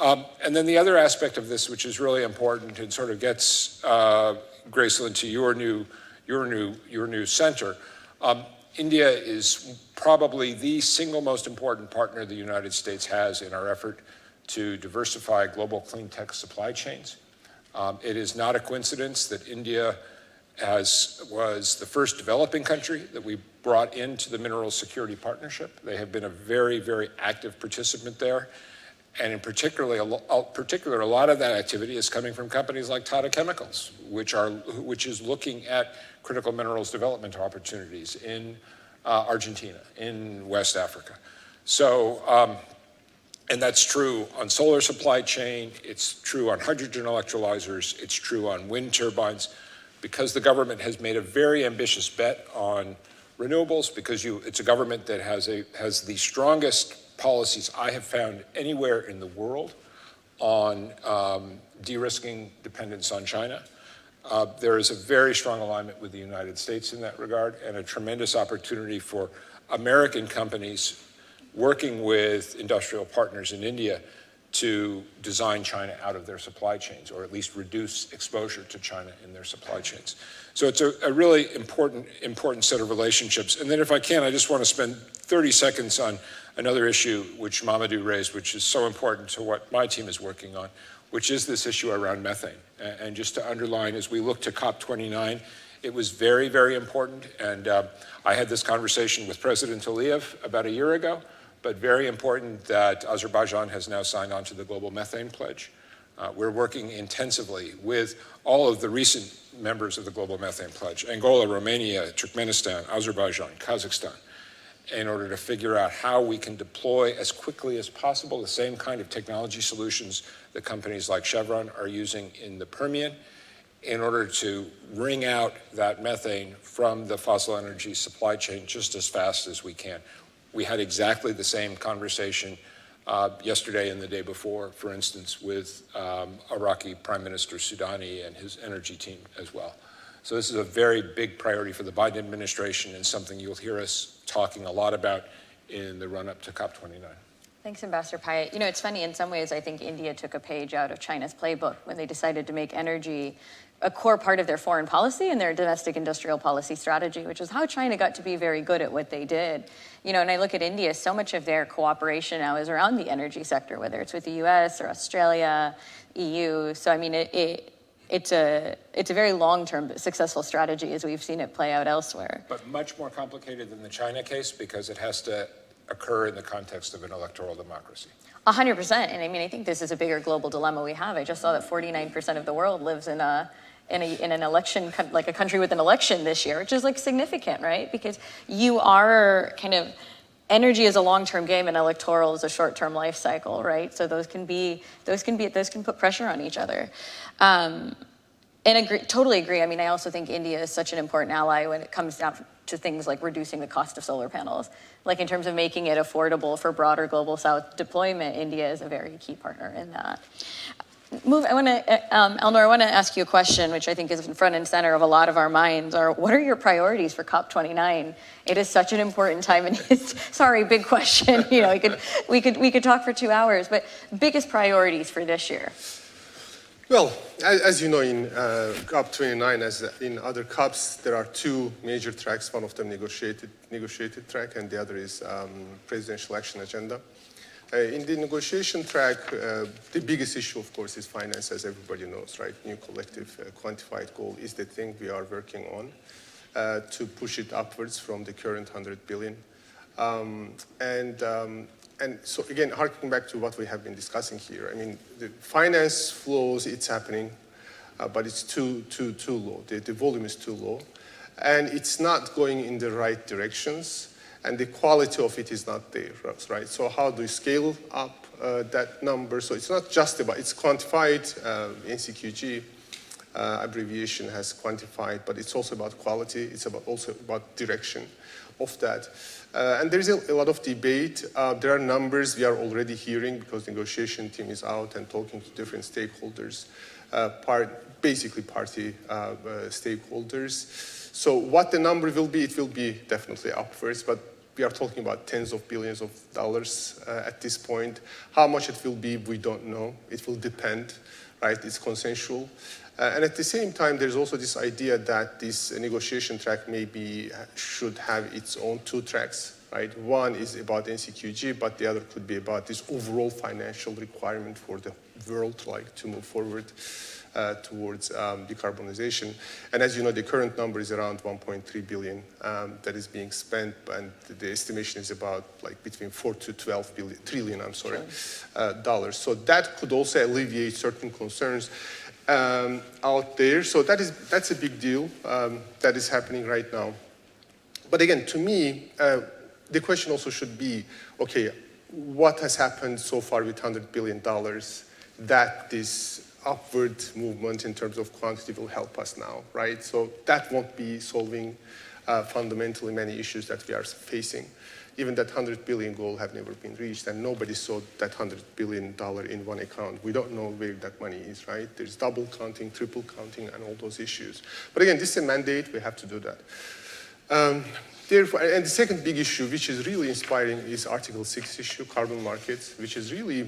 And then the other aspect of this, which is really important and sort of gets Graceland to your new center, India is probably the single most important partner the United States has in our effort to diversify global clean tech supply chains. It is not a coincidence that India was the first developing country that we brought into the Minerals Security Partnership. They have been a very, very active participant there. And in particular, a lot of that activity is coming from companies like Tata Chemicals, which is looking at critical minerals development opportunities in Argentina, in West Africa. So, and that's true on solar supply chain, it's true on hydrogen electrolyzers, it's true on wind turbines, because the government has made a very ambitious bet on renewables, because it's a government that has the strongest policies I have found anywhere in the world on de-risking dependence on China. There is a very strong alignment with the United States in that regard, and a tremendous opportunity for American companies working with industrial partners in India to design China out of their supply chains, or at least reduce exposure to China in their supply chains. So it's a really important set of relationships. And then if I can, I just want to spend 30 seconds on another issue which Mamadou raised, which is so important to what my team is working on, which is this issue around methane. And just to underline, as we look to COP29, it was very, very important. And I had this conversation with President Aliyev about a year ago, but very important that Azerbaijan has now signed on to the Global Methane Pledge. We're working intensively with all of the recent members of the Global Methane Pledge, Angola, Romania, Turkmenistan, Azerbaijan, Kazakhstan, in order to figure out how we can deploy as quickly as possible the same kind of technology solutions that companies like Chevron are using in the Permian in order to wring out that methane from the fossil energy supply chain just as fast as we can. We had exactly the same conversation yesterday and the day before, for instance, with Iraqi Prime Minister Soudani and his energy team as well. So this is a very big priority for the Biden administration and something you'll hear us talking a lot about in the run-up to COP29. Thanks, Ambassador Pyatt. You know, it's funny, in some ways, I think India took a page out of China's playbook when they decided to make energy a core part of their foreign policy and their domestic industrial policy strategy, which is how China got to be very good at what they did. You know, and I look at India, so much of their cooperation now is around the energy sector, whether it's with the US or Australia, EU. So, I mean, it's a very long-term successful strategy as we've seen it play out elsewhere. But much more complicated than the China case because it has to occur in the context of an electoral democracy. 100%. And I mean, I think this is a bigger global dilemma we have. I just saw that 49% of the world lives in an election, like a country with an election this year, which is like significant, right? Because you are kind of, energy is a long-term game and electoral is a short-term life cycle, right? So those can put pressure on each other. And totally agree. I mean, I also think India is such an important ally when it comes down to things like reducing the cost of solar panels. Like in terms of making it affordable for broader global south deployment, India is a very key partner in that. Elnor, I want to ask you a question, which I think is in front and center of a lot of our minds. What are your priorities for COP29? It is such an important time, and sorry, big question. You know, we could talk for 2 hours, but biggest priorities for this year. Well, as you know, in COP29, as in other COPs, there are two major tracks. One of them negotiated track, and the other is presidential action agenda. In the negotiation track, the biggest issue, of course, is finance, as everybody knows, right? New collective quantified goal is the thing we are working on to push it upwards from the current 100 billion. And so again, harking back to what we have been discussing here, I mean, the finance flows, it's happening, but it's too low. The volume is too low, and it's not going in the right directions, and the quality of it is not there, right? So how do you scale up that number? So it's not just about, it's quantified, NCQG abbreviation has quantified, but it's also about quality, it's also about direction of that. And there's a lot of debate. There are numbers we are already hearing because the negotiation team is out and talking to different stakeholders, basically party stakeholders. So what the number will be, it will be definitely upwards, but we are talking about tens of billions of dollars at this point. How much it will be, we don't know. It will depend, right? It's consensual. And at the same time, there's also this idea that this negotiation track should have its own two tracks, right? One is about NCQG, but the other could be about this overall financial requirement for the world, like to move forward towards decarbonization. And as you know, the current number is around 1.3 billion that is being spent, and the estimation is about like between 4 to 12 trillion dollars. So that could also alleviate certain concerns out there. So that's a big deal that is happening right now. But again, to me, the question also should be, okay, what has happened so far with $100 billion that this upward movement in terms of quantity will help us now, right? So that won't be solving fundamentally many issues that we are facing. even that $100 billion goal have never been reached, and nobody saw that $100 billion in one account. We don't know where that money is, right? There's double counting, triple counting, and all those issues. But again, this is a mandate, we have to do that. Therefore, and the second big issue, which is really inspiring, is Article 6 issue, carbon markets, which is really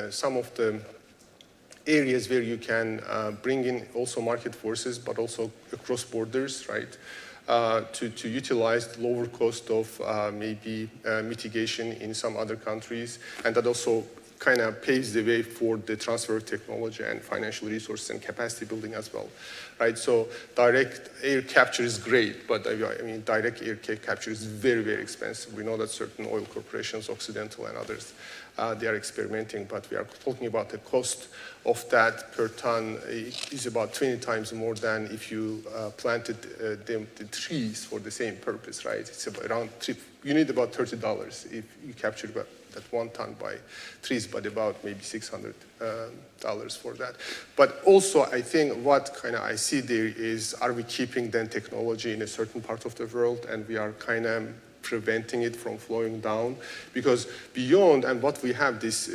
some of the areas where you can bring in also market forces, but also across borders, right? To utilize the lower cost of maybe mitigation in some other countries, and that also kind of paves the way for the transfer of technology and financial resources and capacity building as well, right? So direct air capture is great, but I mean, direct air capture is very, very expensive. We know that certain oil corporations, Occidental and others, they are experimenting, but we are talking about the cost of that per ton is about 20 times more than if you planted the trees for the same purpose, right? It's about around, you need about $30 if you capture about that 1 ton by trees, but about maybe $600 for that. But also, I think what kind of I see there is, are we keeping then technology in a certain part of the world, and we are kind of preventing it from flowing down? Because beyond, and what we have this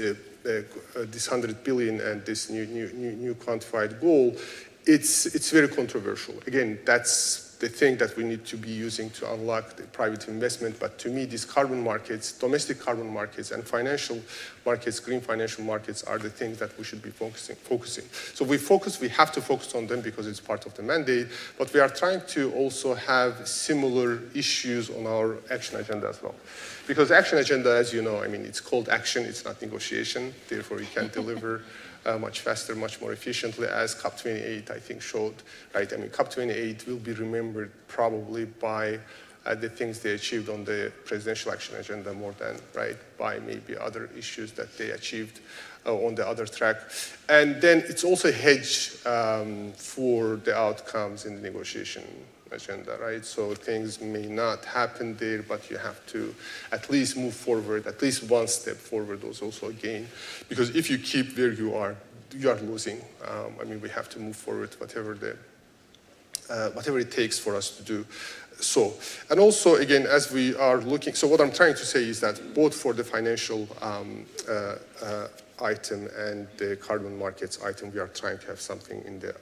100 billion and this new quantified goal, it's very controversial. Again, that's the thing that we need to be using to unlock the private investment. But to me, these carbon markets, domestic carbon markets and financial markets, green financial markets, are the things that we should be focusing. So we have to focus on them because it's part of the mandate, but we are trying to also have similar issues on our action agenda as well. Because action agenda, as you know, I mean, it's called action, it's not negotiation, therefore you can deliver much faster, much more efficiently, as COP28, I think, showed, right? I mean, COP28 will be remembered probably by the things they achieved on the presidential action agenda more than, right, by maybe other issues that they achieved on the other track. And then it's also a hedge for the outcomes in the negotiation agenda, right? So things may not happen there, but you have to at least move forward, at least one step forward was also a gain. Because if you keep where you are losing. I mean, we have to move forward, whatever it takes for us to do so. And also, again, as we are looking, so what I'm trying to say is that both for the financial item and the carbon markets item, we are trying to have something in the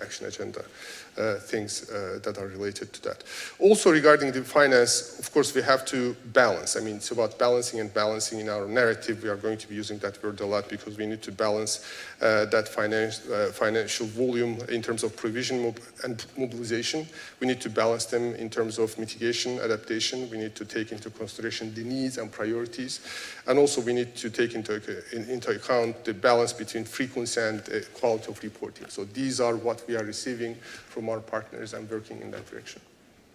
action agenda, things that are related to that. Also regarding the finance, of course, we have to balance. I mean, it's about balancing and balancing in our narrative. We are going to be using that word a lot because we need to balance that financial volume in terms of provision and mobilization. We need to balance them in terms of mitigation, adaptation. We need to take into consideration the needs and priorities. And also we need to take into account the balance between frequency and quality of reporting. So these are what we are receiving from our partners and working in that direction.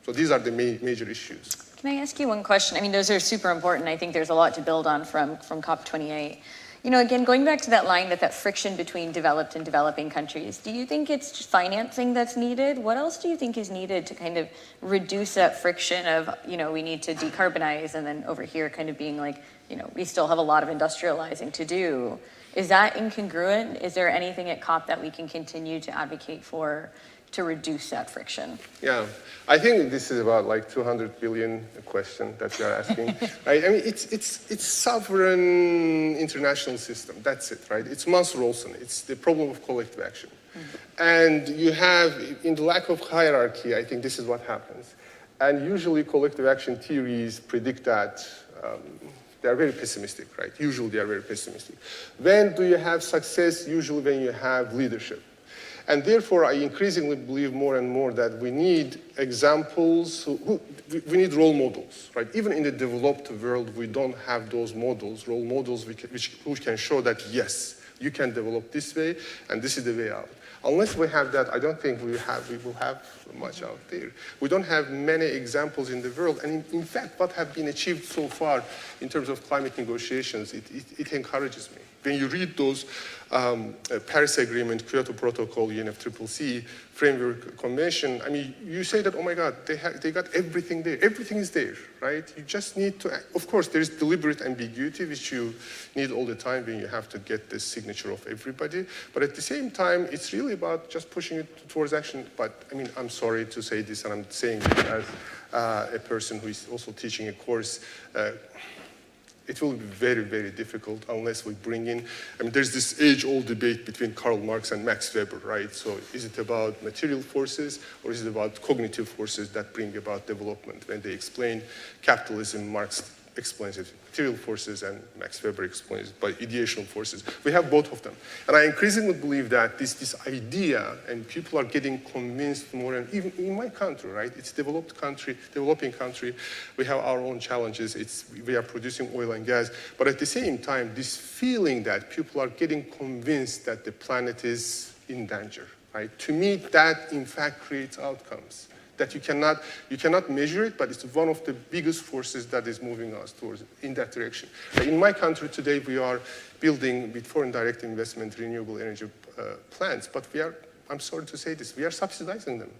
So these are the major issues. Can I ask you one question? I mean, those are super important. I think there's a lot to build on from COP28. You know, again, going back to that line that friction between developed and developing countries, do you think it's just financing that's needed? What else do you think is needed to kind of reduce that friction of, you know, we need to decarbonize, and then over here kind of being like, you know, we still have a lot of industrializing to do? Is that incongruent? Is there anything at COP that we can continue to advocate for to reduce that friction? Yeah, I think this is about like 200 billion question that you're asking. Right? I mean, it's sovereign international system. That's it, right? It's Mansur Olson. It's the problem of collective action. Mm-hmm. And you have, in the lack of hierarchy, I think this is what happens. And usually collective action theories predict that they are very pessimistic, right? Usually they are very pessimistic. When do you have success? Usually when you have leadership. And therefore, I increasingly believe more and more that we need examples, we need role models, right? Even in the developed world, we don't have those models, role models who can show that, yes, you can develop this way, and this is the way out. Unless we have that, I don't think we will have much out there. We don't have many examples in the world, and in fact, what have been achieved so far in terms of climate negotiations, it encourages me. when you read those Paris Agreement, Kyoto Protocol, UNFCCC, Framework Convention, I mean, you say that, oh my God, they got everything there. Everything is there, right? You just need to, of course, there is deliberate ambiguity, which you need all the time when you have to get the signature of everybody. But at the same time, it's really about just pushing it towards action. But I mean, I'm sorry to say this, and I'm saying this as a person who is also teaching a course. It will be very, very difficult unless we bring in, I mean, there's this age-old debate between Karl Marx and Max Weber, right? So is it about material forces or is it about cognitive forces that bring about development? When they explain capitalism, Marx explains it material forces and Max Weber explains it by ideational forces. We have both of them. And I increasingly believe that this idea, and people are getting convinced more, and even in my country, right? It's a developing country. We have our own challenges. We are producing oil and gas. But at the same time, this feeling that people are getting convinced that the planet is in danger, right? To me, that in fact creates outcomes that you cannot measure it, but it's one of the biggest forces that is moving us towards in that direction. In my country today, we are building with foreign direct investment renewable energy plants, but I'm sorry to say this, we are subsidizing them.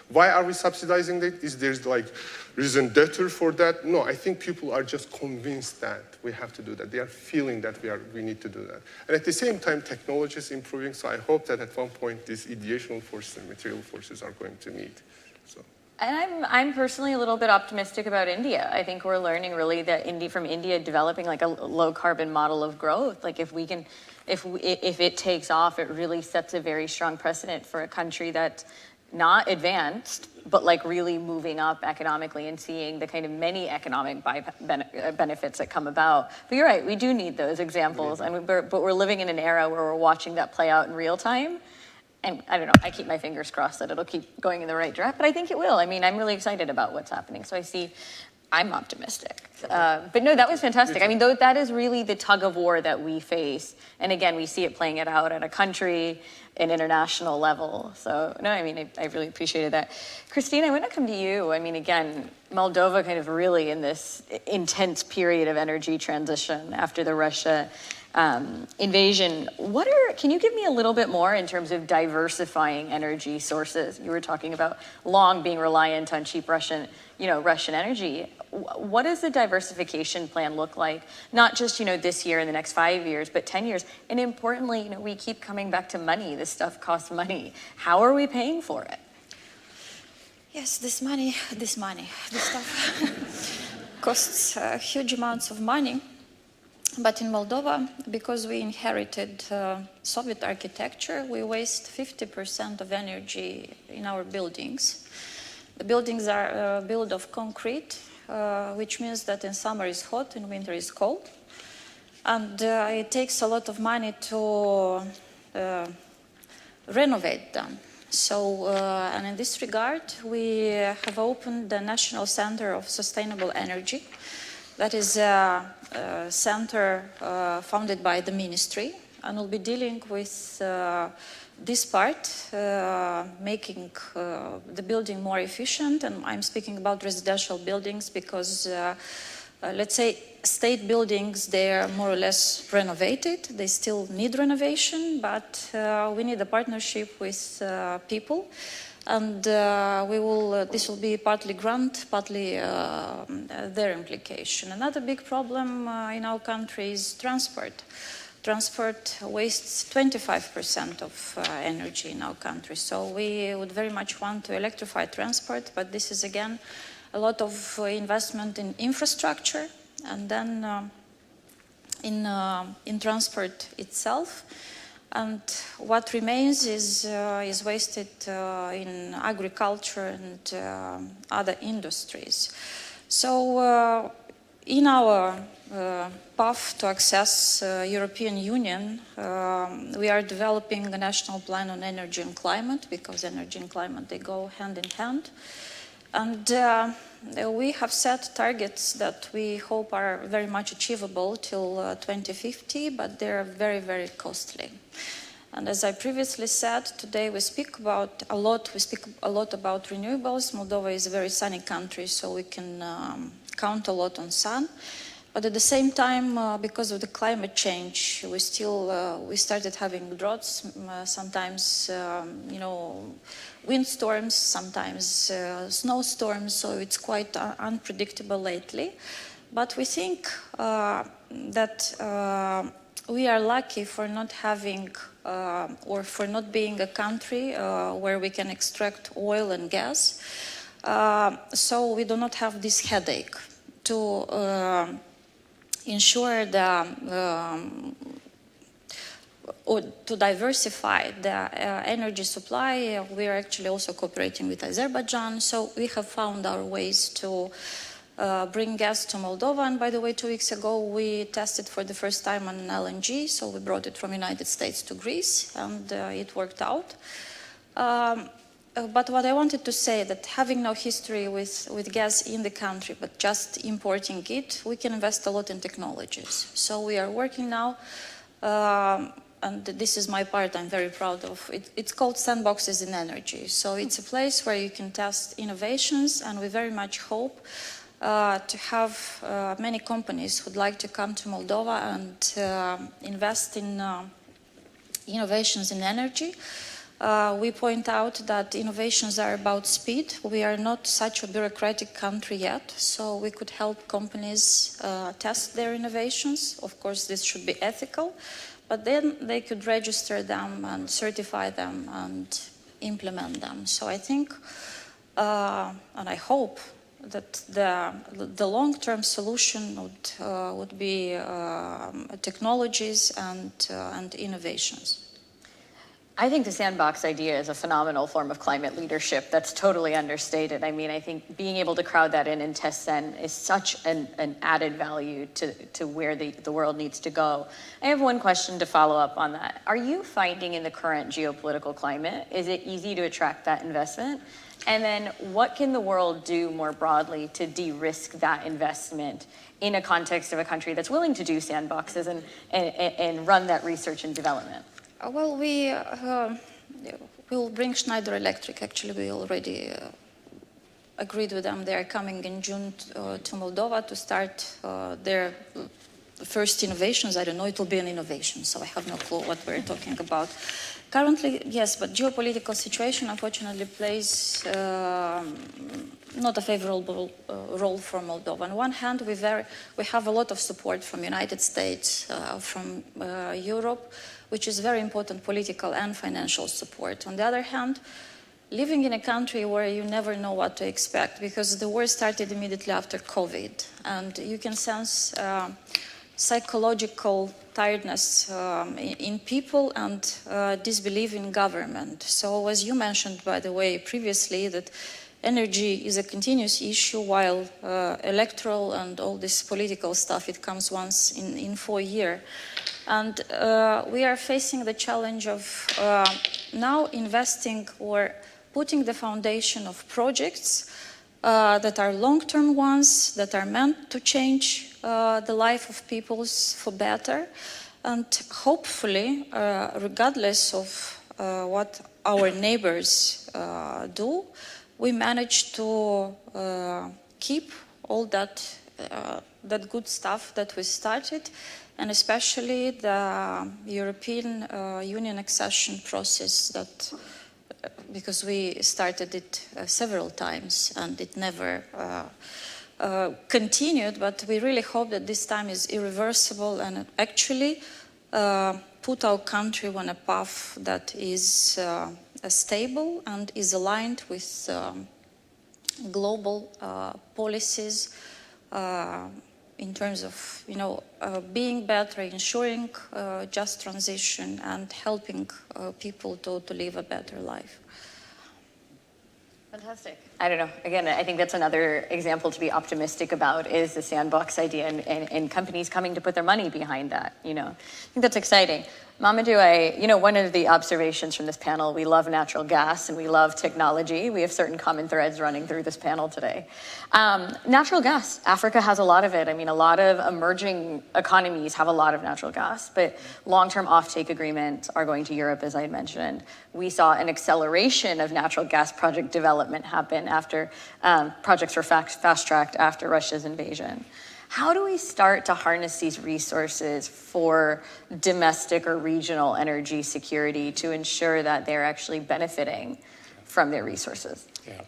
Why are we subsidizing it? Is there like reason debtor for that? No, I think people are just convinced that we have to do that. They are feeling that we need to do that. And at the same time, technology is improving, so I hope that at one point these ideational forces and material forces are going to meet. So. And I'm personally a little bit optimistic about India. I think we're learning really that from India developing like a low carbon model of growth. Like if it takes off, it really sets a very strong precedent for a country that's not advanced, but like really moving up economically and seeing the kind of many economic benefits that come about. But you're right, we do need those examples, but we're living in an era where we're watching that play out in real time. And I don't know, I keep my fingers crossed that it'll keep going in the right direction, but I think it will. I mean, I'm really excited about what's happening. So I'm optimistic. But no, that was fantastic. I mean, that is really the tug of war that we face. And again, we see it playing it out at a country, an international level. So no, I mean, I really appreciated that. Christine, I want to come to you. I mean, again, Moldova kind of really in this intense period of energy transition after the Russia invasion. Can you give me a little bit more in terms of diversifying energy sources? You were talking about long being reliant on cheap Russian energy. What does the diversification plan look like? Not just, this year and the next 5 years, but 10 years. And importantly, we keep coming back to money. This stuff costs money. How are we paying for it? Yes, this stuff costs huge amounts of money. But in Moldova, because we inherited Soviet architecture, we waste 50% of energy in our buildings. The buildings are built of concrete, which means that in summer is hot, in winter is cold. And it takes a lot of money to renovate them. So, and in this regard, we have opened the National Center of Sustainable Energy. That is a center founded by the ministry, and will be dealing with this part, making the building more efficient. And I'm speaking about residential buildings because, let's say, state buildings, they are more or less renovated. They still need renovation, but we need a partnership with people. And this will be partly grant, partly their implication. Another big problem in our country is transport. Transport wastes 25% of energy in our country. So we would very much want to electrify transport, but this is again a lot of investment in infrastructure and then in transport itself. And what remains is wasted in agriculture and other industries. So in our path to access European Union, we are developing a national plan on energy and climate, because energy and climate, they go hand in hand. And we have set targets that we hope are very much achievable till 2050, but they're very, very costly. And as I previously said, today we speak a lot about renewables. Moldova is a very sunny country, so we can count a lot on sun. But at the same time, because of the climate change, we started having droughts, sometimes, windstorms, sometimes snowstorms, so it's quite unpredictable lately. But we think that we are lucky for not having or for not being a country where we can extract oil and gas. So we do not have this headache to ensure or to diversify the energy supply. We are actually also cooperating with Azerbaijan, so we have found our ways to bring gas to Moldova. And by the way, 2 weeks ago, we tested for the first time on LNG, so we brought it from United States to Greece, and it worked out. But what I wanted to say that having no history with gas in the country, but just importing it, we can invest a lot in technologies. So we are working now, and this is my part I'm very proud of. It's called Sandboxes in Energy. So it's a place where you can test innovations, and we very much hope to have many companies who'd like to come to Moldova and invest in innovations in energy. We point out that innovations are about speed. We are not such a bureaucratic country yet, so we could help companies test their innovations. Of course, this should be ethical, but then they could register them and certify them and implement them. So I think, and I hope, that the long-term solution would be technologies and innovations. I think the sandbox idea is a phenomenal form of climate leadership that's totally understated. I mean, I think being able to crowd that in and test then is such an added value to where the world needs to go. I have one question to follow up on that. Are you finding in the current geopolitical climate, is it easy to attract that investment? And then what can the world do more broadly to de-risk that investment in a context of a country that's willing to do sandboxes and run that research and development? Well, we will bring Schneider Electric. Actually, we already agreed with them. They are coming in June to Moldova to start their first innovations. I don't know, it will be an innovation, so I have no clue what we're talking about. Currently, yes, but geopolitical situation unfortunately plays not a favorable role for Moldova. On one hand, we have a lot of support from United States, from Europe, which is very important political and financial support. On the other hand, living in a country where you never know what to expect, because the war started immediately after COVID, and you can sense psychological tiredness in people and disbelief in government. So as you mentioned, by the way, previously, that energy is a continuous issue, while electoral and all this political stuff, it comes once in 4 years. And we are facing the challenge of now investing or putting the foundation of projects that are long-term ones, that are meant to change the life of people for better. And hopefully, regardless of what our neighbors do, we manage to keep all that good stuff that we started, and especially the European Union accession process, that because we started it several times and it never continued, but we really hope that this time is irreversible and actually put our country on a path that is stable and is aligned with global policies in terms of, being better, ensuring just transition and helping people to live a better life. Fantastic. I don't know. Again, I think that's another example to be optimistic about, is the sandbox idea and companies coming to put their money behind that. I think that's exciting. Mamadou, one of the observations from this panel, we love natural gas and we love technology. We have certain common threads running through this panel today. Natural gas, Africa has a lot of it. I mean, a lot of emerging economies have a lot of natural gas, but long-term offtake agreements are going to Europe, as I had mentioned. We saw an acceleration of natural gas project development happen after projects were fast-tracked after Russia's invasion. How do we start to harness these resources for domestic or regional energy security to ensure that they're actually benefiting from their resources? Yeah.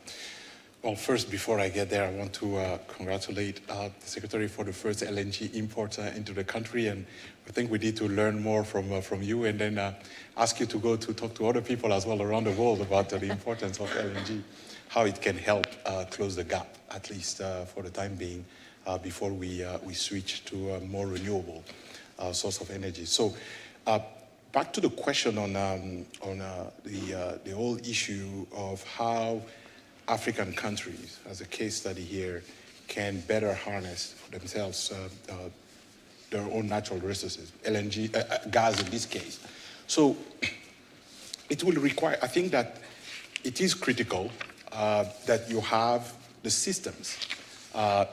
Well, first, before I get there, I want to congratulate the Secretary for the first LNG import into the country, and I think we need to learn more from you, and then ask you to go to talk to other people as well around the world about the importance of LNG, how it can help close the gap, at least for the time being, before we switch to a more renewable source of energy. So, back to the question on the whole issue of how African countries, as a case study here, can better harness for themselves their own natural resources, LNG, gas in this case. So it will require, I think that it is critical that you have the systems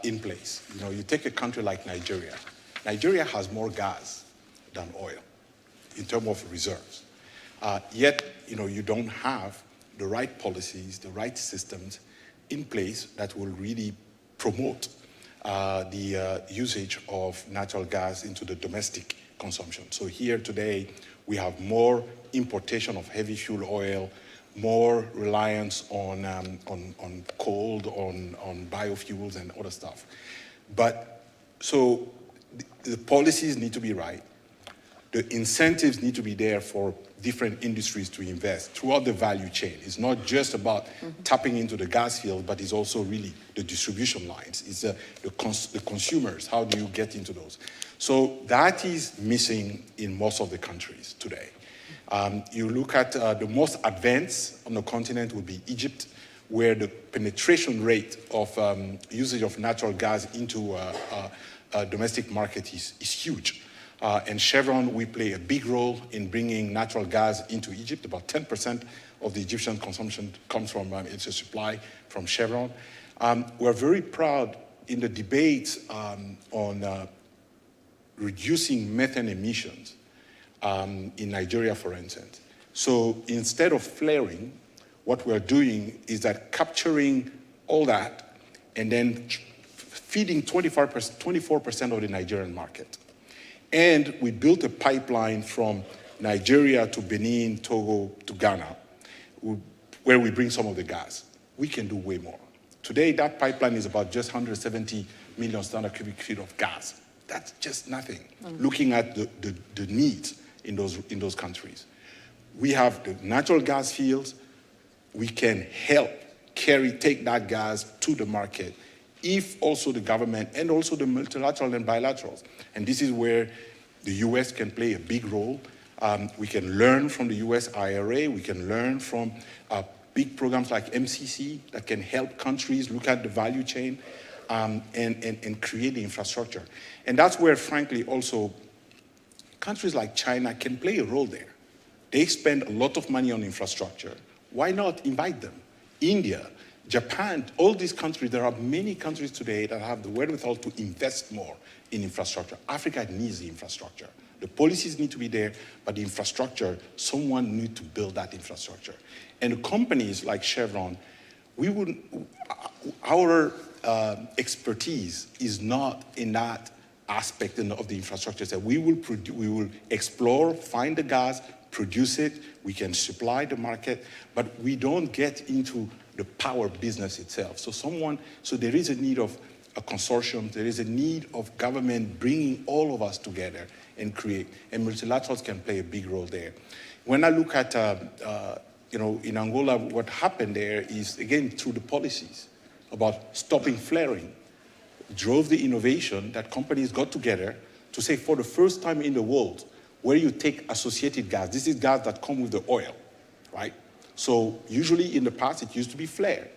in place. You know, you take a country like Nigeria. Nigeria has more gas than oil in terms of reserves. Yet, you know, you don't have the right policies, the right systems in place that will really promote the usage of natural gas into the domestic consumption. So here today, we have more importation of heavy fuel oil, more reliance on coal, on biofuels and other stuff. But so the policies need to be right. The incentives need to be there for different industries to invest throughout the value chain. It's not just about tapping into the gas field, but it's also really the distribution lines. It's the consumers. How do you get into those? So that is missing in most of the countries today. You look at the most advanced on the continent would be Egypt, where the penetration rate of usage of natural gas into a domestic market is huge. And Chevron, we play a big role in bringing natural gas into Egypt. About 10% of the Egyptian consumption comes from, it's a supply from Chevron. We're very proud in the debates on reducing methane emissions in Nigeria, for instance. So instead of flaring, what we're doing is that capturing all that and then feeding 24% of the Nigerian market. And we built a pipeline from Nigeria to Benin, Togo, to Ghana, where we bring some of the gas. We can do way more. Today, that pipeline is about just 170 million standard cubic feet of gas. That's just nothing, looking at the needs in those countries. We have the natural gas fields. We can help take that gas to the market if also the government and also the multilateral and bilaterals. And this is where the US can play a big role. We can learn from the US IRA. We can learn from big programs like MCC that can help countries look at the value chain and create the infrastructure. And that's where, frankly, also countries like China can play a role there. They spend a lot of money on infrastructure. Why not invite them? India, Japan, all these countries, there are many countries today that have the wherewithal to invest more in infrastructure. Africa needs the infrastructure. The policies need to be there, but the infrastructure, someone needs to build that infrastructure. And companies like Chevron, our expertise is not in that aspect of the infrastructure. So we will explore, find the gas, produce it, we can supply the market, but we don't get into the power business itself. So there is a need of a consortium, there is a need of government bringing all of us together and create, and multilaterals can play a big role there. When I look at, in Angola, what happened there is, again, through the policies about stopping flaring, drove the innovation that companies got together to say, for the first time in the world, where you take associated gas, this is gas that comes with the oil, right? So usually in the past, it used to be flared.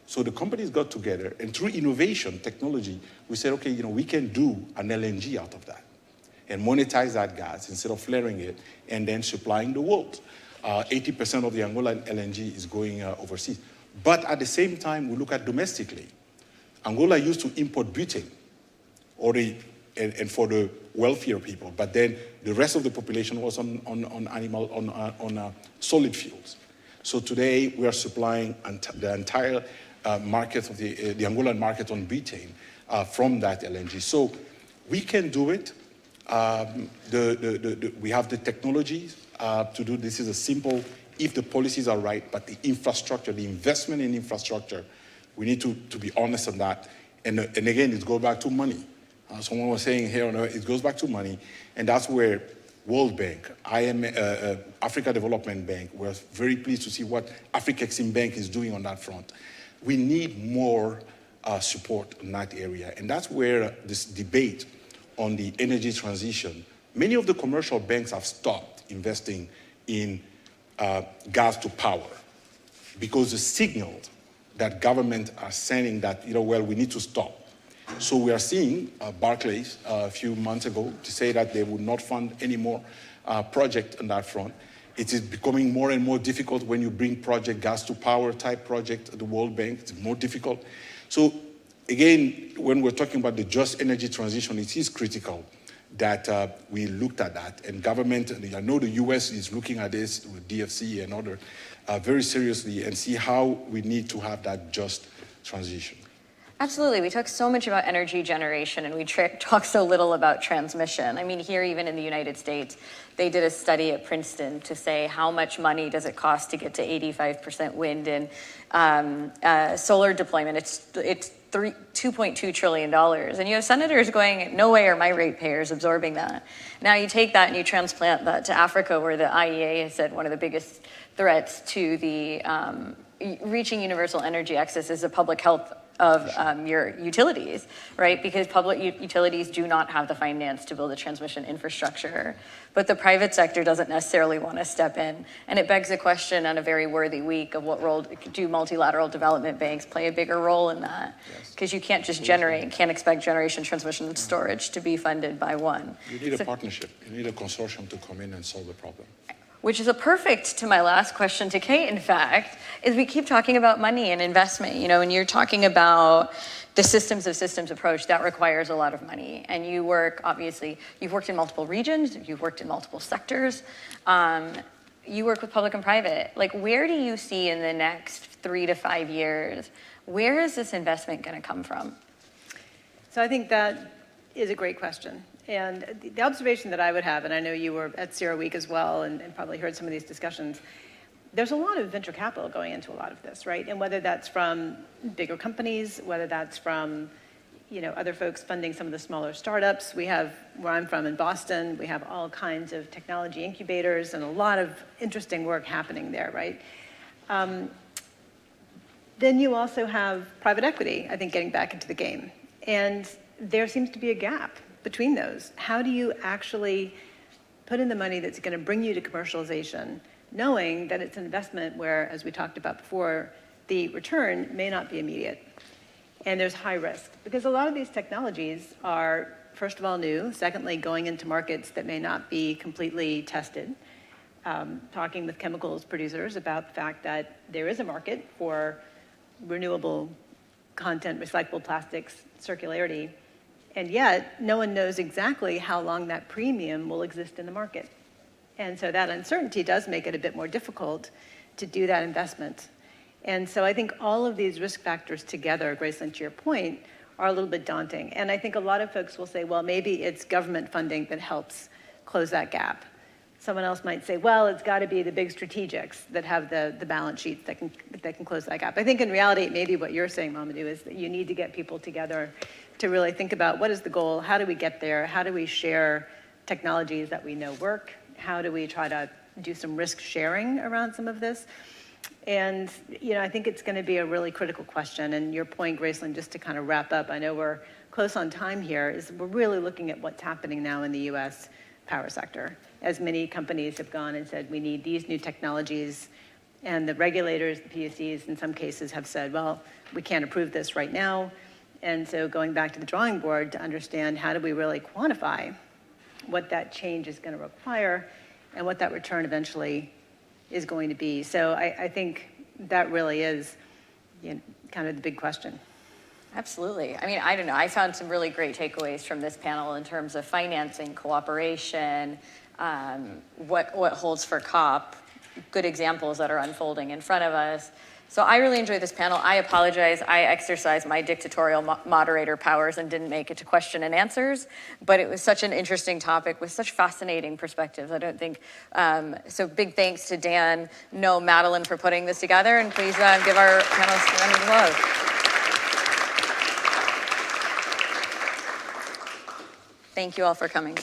So the companies got together, and through innovation, technology, we said, okay, we can do an LNG out of that and monetize that gas instead of flaring it and then supplying the world. 80% of the Angolan LNG is going overseas. But at the same time, we look at domestically. Angola used to import butane, and for the wealthier people, but then the rest of the population was on solid fuels. So today we are supplying the entire market of the Angolan market on butane, from that LNG. So we can do it. We have the technologies to do this. Is a simple, if the policies are right, but the infrastructure, the investment in infrastructure, we need to be honest on that. And again, it goes back to money. Someone was saying here on Earth, it goes back to money, and that's where World Bank, Africa Development Bank, we're very pleased to see what Africa Exim Bank is doing on that front. We need more support in that area, and that's where this debate on the energy transition, many of the commercial banks have stopped investing in gas to power because the signals that government are sending that, well, we need to stop. So we are seeing Barclays a few months ago to say that they would not fund any more project on that front. It is becoming more and more difficult when you bring project, gas to power type project at the World Bank. It's more difficult. So again, when we're talking about the just energy transition, it is critical that we looked at that. And government, I know the US is looking at this with DFC and other very seriously and see how we need to have that just transition. Absolutely. We talk so much about energy generation and we talk so little about transmission. I mean, here even in the United States, they did a study at Princeton to say how much money does it cost to get to 85% wind and solar deployment. It's $2.2 trillion. And you have senators going, no way are my ratepayers absorbing that. Now you take that and you transplant that to Africa, where the IEA has said one of the biggest threats to the reaching universal energy access is the public health of your utilities, right? Because public utilities do not have the finance to build a transmission infrastructure, but the private sector doesn't necessarily want to step in. And it begs the question on a very worthy week of what role do multilateral development banks play a bigger role in that? Because you can't just can't expect generation, transmission, and storage to be funded by one. You need a partnership. You need a consortium to come in and solve the problem. Which is a perfect to my last question to Kate, in fact, is we keep talking about money and investment, and you're talking about the systems of systems approach that requires a lot of money. And you work, obviously, you've worked in multiple regions, you've worked in multiple sectors, you work with public and private. Like, where do you see in the next 3 to 5 years, where is this investment gonna come from? So I think that is a great question. And the observation that I would have, and I know you were at CERAWeek as well and probably heard some of these discussions, there's a lot of venture capital going into a lot of this, right? And whether that's from bigger companies, whether that's from other folks funding some of the smaller startups. We have, where I'm from in Boston, we have all kinds of technology incubators and a lot of interesting work happening there, right? Then you also have private equity, I think, getting back into the game. And there seems to be a gap between those. How do you actually put in the money that's going to bring you to commercialization, knowing that it's an investment where, as we talked about before, the return may not be immediate and there's high risk? Because a lot of these technologies are, first of all, new, secondly, going into markets that may not be completely tested. Talking with chemicals producers about the fact that there is a market for renewable content, recyclable plastics, circularity, and yet no one knows exactly how long that premium will exist in the market. And so that uncertainty does make it a bit more difficult to do that investment. And so I think all of these risk factors together, Gracelyn, to your point, are a little bit daunting. And I think a lot of folks will say, well, maybe it's government funding that helps close that gap. Someone else might say, well, it's got to be the big strategics that have the balance sheets that can close that gap. I think in reality, maybe what you're saying, Mamadou, is that you need to get people together to really think about what is the goal, how do we get there, how do we share technologies that we know work, how do we try to do some risk sharing around some of this. And I think it's going to be a really critical question. And your point, Gracelyn, just to kind of wrap up, I know we're close on time here, is we're really looking at what's happening now in the US power sector, as many companies have gone and said, we need these new technologies. And the regulators, the PUCs, in some cases have said, well, we can't approve this right now. And so going back to the drawing board to understand how do we really quantify what that change is going to require and what that return eventually is going to be. So I think that really is kind of the big question. Absolutely. I mean, I don't know. I found some really great takeaways from this panel in terms of financing, cooperation, what holds for COP, good examples that are unfolding in front of us, So I really enjoyed this panel. I apologize. I exercised my dictatorial moderator powers and didn't make it to question and answers, but it was such an interesting topic with such fascinating perspectives. I don't think, so big thanks to Dan, No, Madeline for putting this together, and please give our panelists a round of applause. Thank you all for coming.